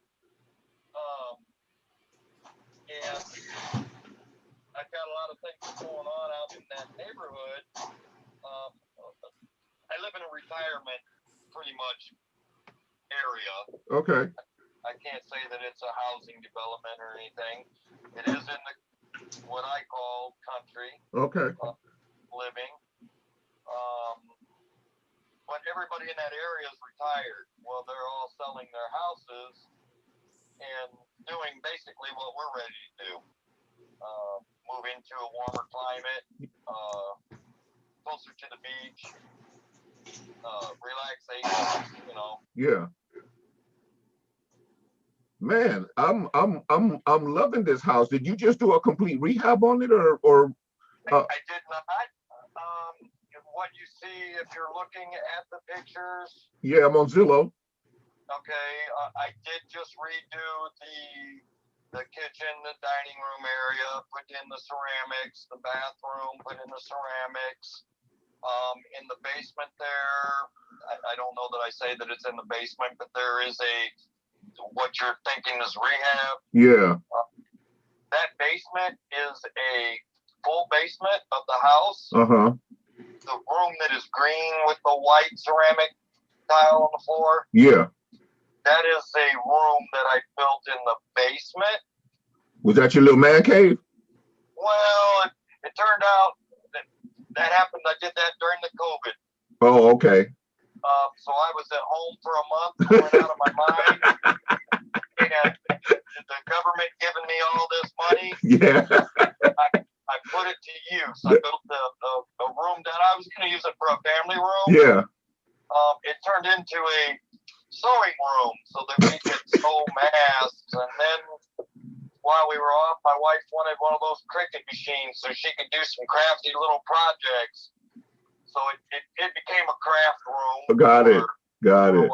And I've got a lot of things going on out in that neighborhood. I live in a retirement pretty much area. Okay. I can't say that it's a housing development or anything. It is in the what I call country. Okay. Living. But everybody in that area is retired. Well, they're all selling their houses and doing basically what we're ready to do. Move into a warmer climate, closer to the beach, relaxation, Yeah. Man, I'm loving this house. Did you just do a complete rehab on it, or? I did not. What you see, if you're looking at the pictures. Yeah, I'm on Zillow. Okay, I did just redo the kitchen, the dining room area, put in the ceramics, the bathroom, put in the ceramics. In the basement there, I don't know that I say that it's in the basement, but there is what you're thinking is rehab. Yeah. That basement is a full basement of the house. The room that is green with the white ceramic tile on the floor. Yeah. That is a room that I built in the basement. Was that your little man cave? Well, it turned out that happened. I did that during the COVID. Oh, okay. So I was at home for a month, going out of my mind, and the government giving me all this money. Yeah. I put it to use. I built the room that I was going to use it for a family room. Yeah. It turned into a sewing room so that we could sew masks. And then while we were off, my wife wanted one of those Cricut machines so she could do some crafty little projects. So it became a craft room. Got it.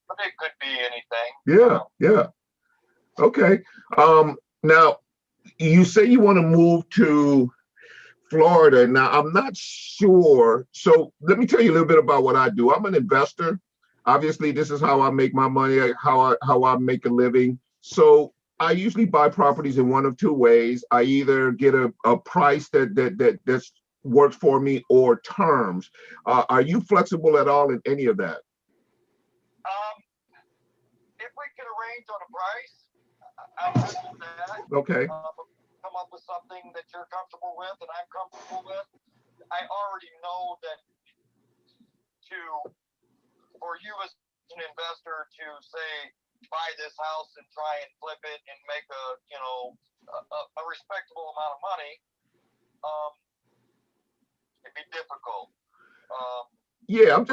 But it could be anything. Yeah. Okay. Now, you say you want to move to Florida. Now, I'm not sure. So let me tell you a little bit about what I do. I'm an investor. Obviously, this is how I make my money, how I make a living. So I usually buy properties in one of two ways. I either get a price that works for me or terms. Are you flexible at all in any of that? If we can arrange on a price, I'm good with that. Okay. Come up with something that you're comfortable with and I'm comfortable with. I already know that for you as an investor to say, buy this house and try and flip it and make a respectable amount of money, it'd be difficult. Yeah, I'm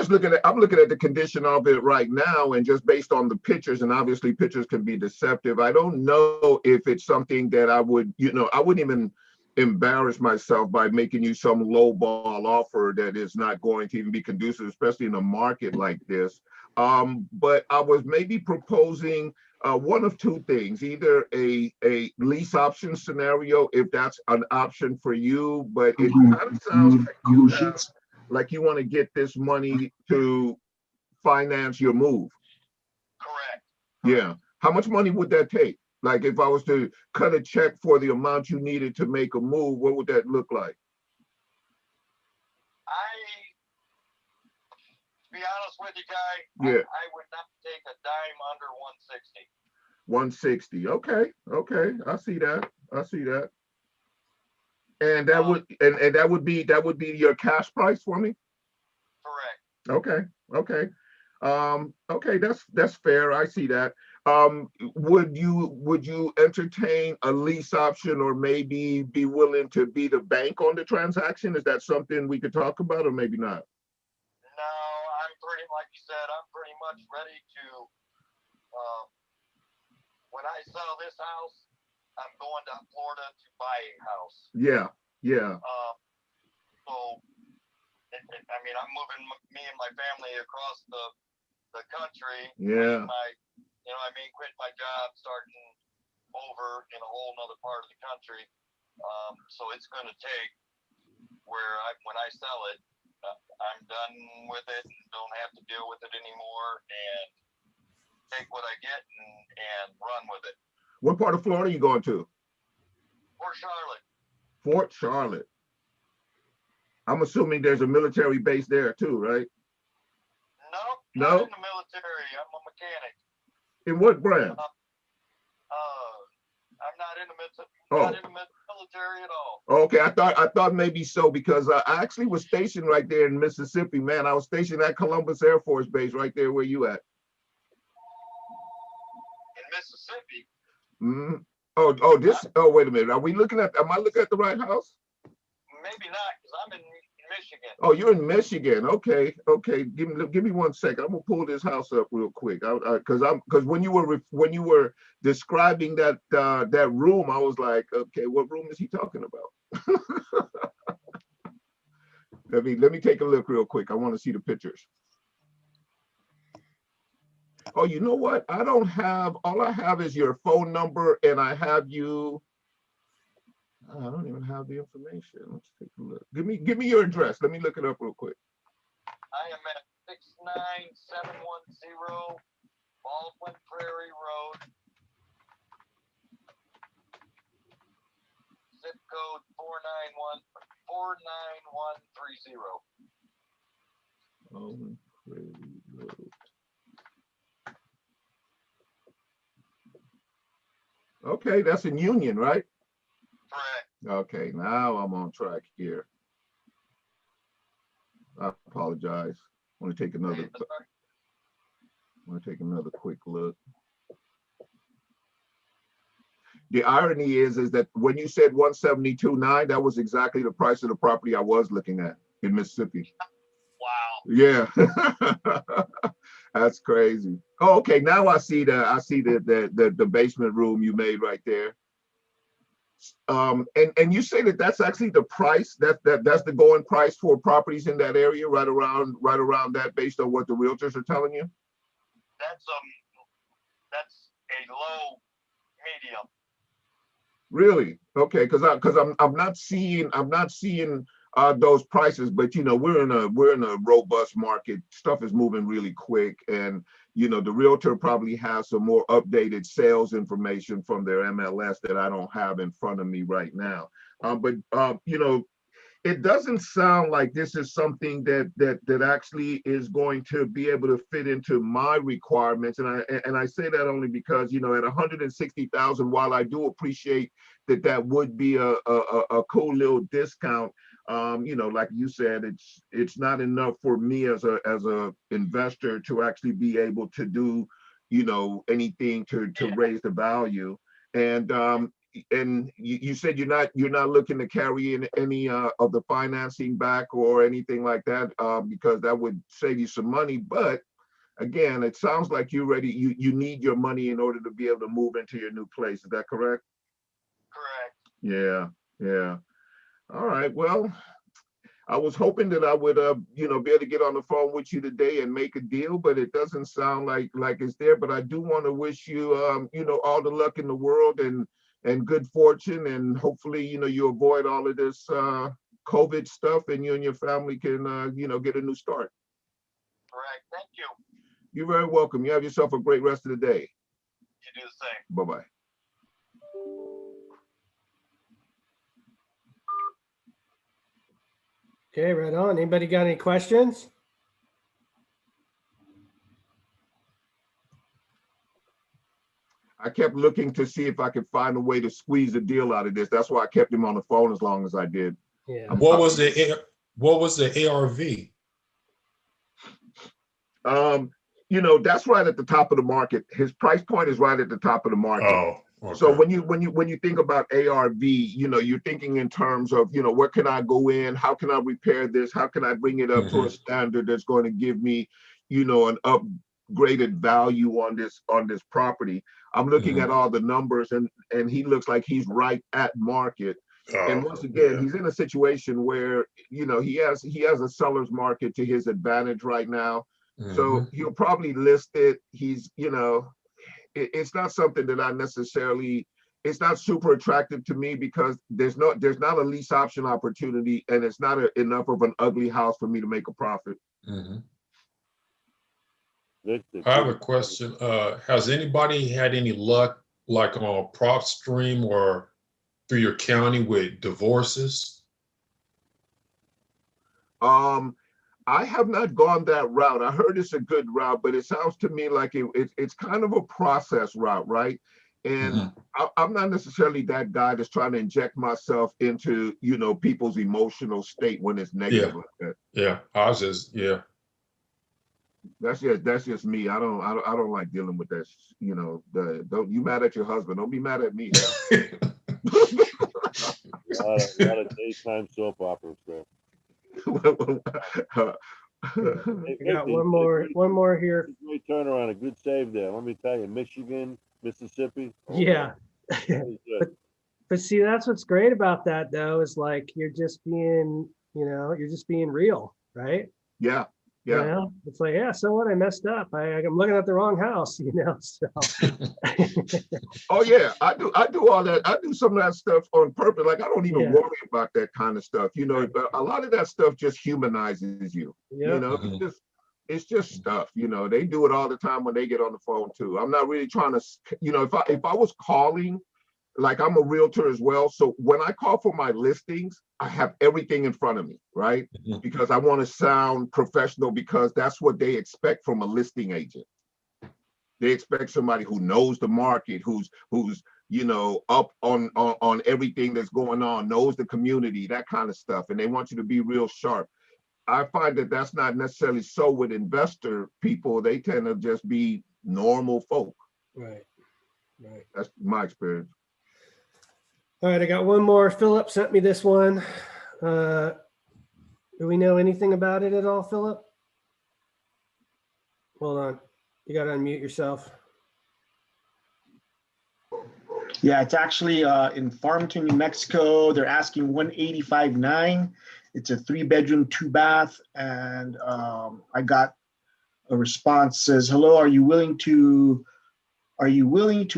looking at the condition of it right now, and just based on the pictures, and obviously pictures can be deceptive. I don't know if it's something that I wouldn't even embarrass myself by making you some low ball offer that is not going to even be conducive, especially in a market like this. But I was maybe proposing one of two things: either a lease option scenario, if that's an option for you, but it kind of sounds like you want to get this money to finance your move. Correct. Yeah. How much money would that take? Like if I was to cut a check for the amount you needed to make a move, what would that look like? To be honest with you, Guy, Yeah. I would not take a dime under 160. 160. Okay. I see that. And that would be your cash price for me? Correct. Okay. Okay, that's fair. I see that. Would you entertain a lease option, or maybe be willing to be the bank on the transaction? Is that something we could talk about, or maybe not? No, like you said, I'm pretty much ready to, when I sell this house, I'm going to Florida to buy a house. Yeah. So, I mean, I'm moving me and my family across the country. Yeah. Quit my job, starting over in a whole nother part of the country. So it's going to take where when I sell it, I'm done with it and don't have to deal with it anymore, and take what I get and run with it. What part of Florida are you going to? Fort Charlotte. Fort Charlotte. I'm assuming there's a military base there too, right? No, not in the military. I'm a mechanic. In what branch? I'm not in the military at all. Okay, I thought maybe so, because I actually was stationed right there in Mississippi, man. I was stationed at Columbus Air Force Base, right there where you at. In Mississippi? Mm-hmm. Wait a minute. Am I looking at the right house? Maybe not, because I'm in Michigan. Oh, you're in Michigan. Okay. Give me 1 second. I'm gonna pull this house up real quick. Because when you were describing that room, I was like, okay, what room is he talking about? Let me take a look real quick. I want to see the pictures. Oh, you know what? All I have is your phone number, and I have you. I don't even have the information. Let's take a look. Give me your address. Let me look it up real quick. I am at 69710 Baldwin Prairie Road. Zip code 49130. Baldwin Prairie Road. Okay, that's in Union, right? Correct. Okay, now I'm on track here. I apologize. I want to take another quick look. The irony is that when you said 172.9, that was exactly the price of the property I was looking at in Mississippi. Wow. Yeah. That's crazy. Oh, okay. Now I see the basement room you made right there. And you say that's actually the price, that's the going price for properties in that area, right around that, based on what the realtors are telling you? That's a low medium. Really? Okay, because I'm not seeing those prices. But you know, we're in a robust market. Stuff is moving really quick, and you know, the realtor probably has some more updated sales information from their MLS that I don't have in front of me right now. But you know, it doesn't sound like this is something that actually is going to be able to fit into my requirements. And I say that only because, you know, at 160,000, while I do appreciate that would be a cool little discount, you know, like you said, it's not enough for me as a investor to actually be able to do, you know, anything to raise the value. And you said you're not looking to carry in any of the financing back or anything like that, because that would save you some money. But again, it sounds like you're ready. You need your money in order to be able to move into your new place. Is that correct? Correct. Yeah. All right. Well, I was hoping that I would, you know, be able to get on the phone with you today and make a deal, but it doesn't sound like it's there. But I do want to wish you, you know, all the luck in the world and good fortune, and hopefully, you know, you avoid all of this COVID stuff, and you and your family can, you know, get a new start. Correct. Thank you. You're very welcome. You have yourself a great rest of the day. You do the same. Bye-bye. Okay, right on. Anybody got any questions? I kept looking to see if I could find a way to squeeze a deal out of this. That's why I kept him on the phone as long as I did. Yeah. What was the ARV? You know, that's right at the top of the market. His price point is right at the top of the market. Oh, okay. So when you think about ARV, you know, you're thinking in terms of, you know, where can I go in? How can I repair this? How can I bring it up to a standard that's going to give me, you know, an upgraded value on this property? I'm looking at all the numbers, and he looks like he's right at market. And once again, he's in a situation where, you know, he has a seller's market to his advantage right now. So he'll probably list it. He's, you know, it's not something that I necessarily, it's not super attractive to me because there's not a lease option opportunity, and it's not enough of an ugly house for me to make a profit. I have a question. Has anybody had any luck, like on PropStream or through your county, with divorces? I have not gone that route. I heard it's a good route, but it sounds to me like it's kind of a process route, right? And I'm not necessarily that guy that's trying to inject myself into, you know, people's emotional state when it's negative like that. Yeah, I was just That's just me. I don't like dealing with that. You know, don't you mad at your husband? Don't be mad at me. A lot of daytime soap operas, bro. I got one more here. Great turnaround, a good save there. Let me tell you, Michigan, Mississippi. Yeah. But see, that's what's great about that, though, is like you're just being real, right? Yeah. You know? It's like, yeah, so what? I messed up. I'm looking at the wrong house, you know. So oh yeah, I do all that. I do some of that stuff on purpose. Like I don't even worry about that kind of stuff. You know, but a lot of that stuff just humanizes you. You know, it's just stuff. You know, they do it all the time when they get on the phone too. I'm not really trying to, you know, if I was calling, like I'm a realtor as well. So when I call for my listings, I have everything in front of me, right? Because I want to sound professional, because that's what they expect from a listing agent. They expect somebody who knows the market, who's you know, up on everything that's going on, knows the community, that kind of stuff. And they want you to be real sharp. I find that that's not necessarily so with investor people. They tend to just be normal folk. Right. That's my experience. All right, I got one more. Philip sent me this one. Do we know anything about it at all, Philip? Hold on. You got to unmute yourself. Yeah, it's actually in Farmington, New Mexico. They're asking 185.9. It's a 3-bedroom, 2-bath, and I got a response says, "Hello, are you willing to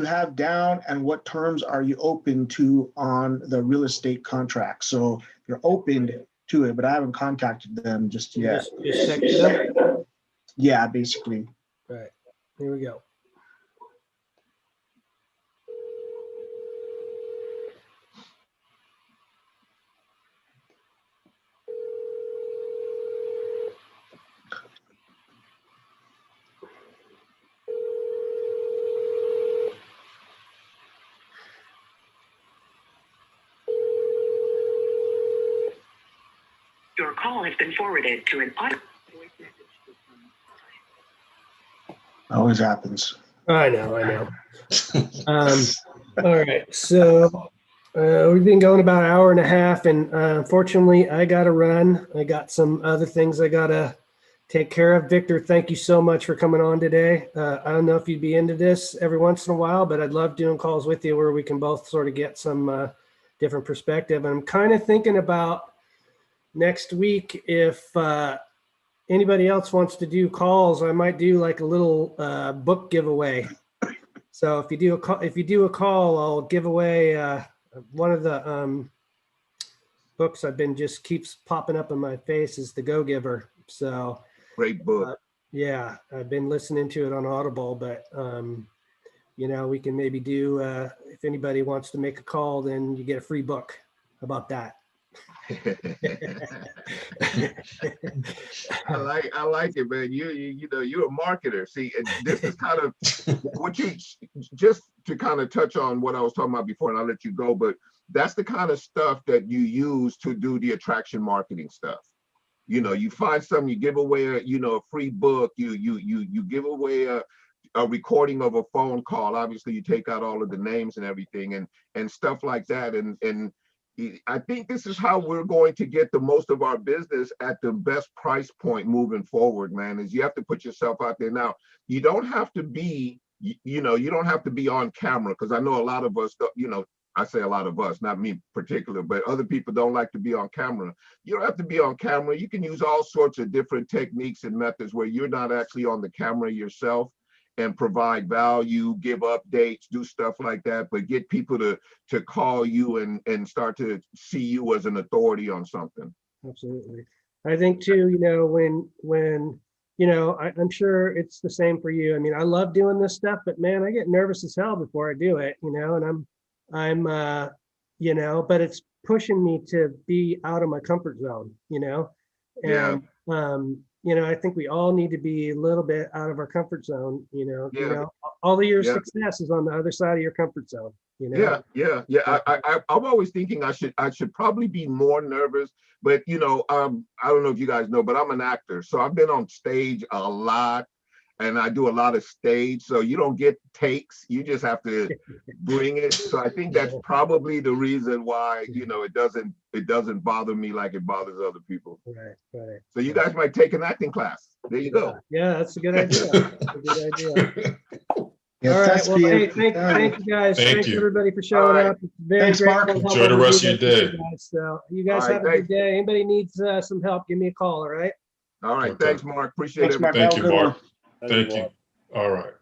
have down, and what terms are you open to on the real estate contract?" So they're open to it, but I haven't contacted them just yet. Just texted them? Yeah, basically. All right, here we go. Your call has been forwarded to an auto. Always happens. I know. All right, so we've been going about an hour and a half, and unfortunately, I got to run. I got some other things I got to take care of. Victor, thank you so much for coming on today. I don't know if you'd be into this every once in a while, but I'd love doing calls with you where we can both sort of get some different perspective. And I'm kind of thinking about next week, if anybody else wants to do calls, I might do like a little book giveaway. So if you do a call, I'll give away one of the books I've been just keeps popping up in my face is The Go-Giver. So great book. Yeah, I've been listening to it on Audible, but you know, we can maybe do if anybody wants to make a call, then you get a free book. How about that? I like it, man. You know, you're a marketer. See, this is kind of what you just to kind of touch on what I was talking about before, and I'll let you go. But that's the kind of stuff that you use to do the attraction marketing stuff. You know, you find something, you give away a free book. You give away a recording of a phone call. Obviously, you take out all of the names and everything, and stuff like that, and I think this is how we're going to get the most of our business at the best price point moving forward, man, is you have to put yourself out there. Now, you don't have to be, you don't have to be on camera, because I know a lot of us, I say a lot of us, not me particular, but other people don't like to be on camera. You don't have to be on camera. You can use all sorts of different techniques and methods where you're not actually on the camera yourself, and provide value, give updates, do stuff like that, but get people to call you and start to see you as an authority on something. Absolutely. I think too, when I'm sure it's the same for you. I mean, I love doing this stuff, but man, I get nervous as hell before I do it, and I'm but it's pushing me to be out of my comfort zone, and I think we all need to be a little bit out of our comfort zone, all of your success is on the other side of your comfort zone, I'm always thinking I should probably be more nervous, but I don't know if you guys know, but I'm an actor. So I've been on stage a lot, and I do a lot of stage. So you don't get takes, you just have to bring it. So I think that's probably the reason why, it doesn't bother me like it bothers other people. Right. So you guys might take an acting class. There you go. Yeah, that's a good idea. That's a good idea. All right. Well, hey, thank you guys. Thanks everybody for showing up. Thanks, Mark. Enjoy the rest of your day. So you guys have a good day. Anybody needs some help, give me a call. All right. All right. Okay. Thanks, Mark. Appreciate it. Thank you, Mark. Thank you. All right.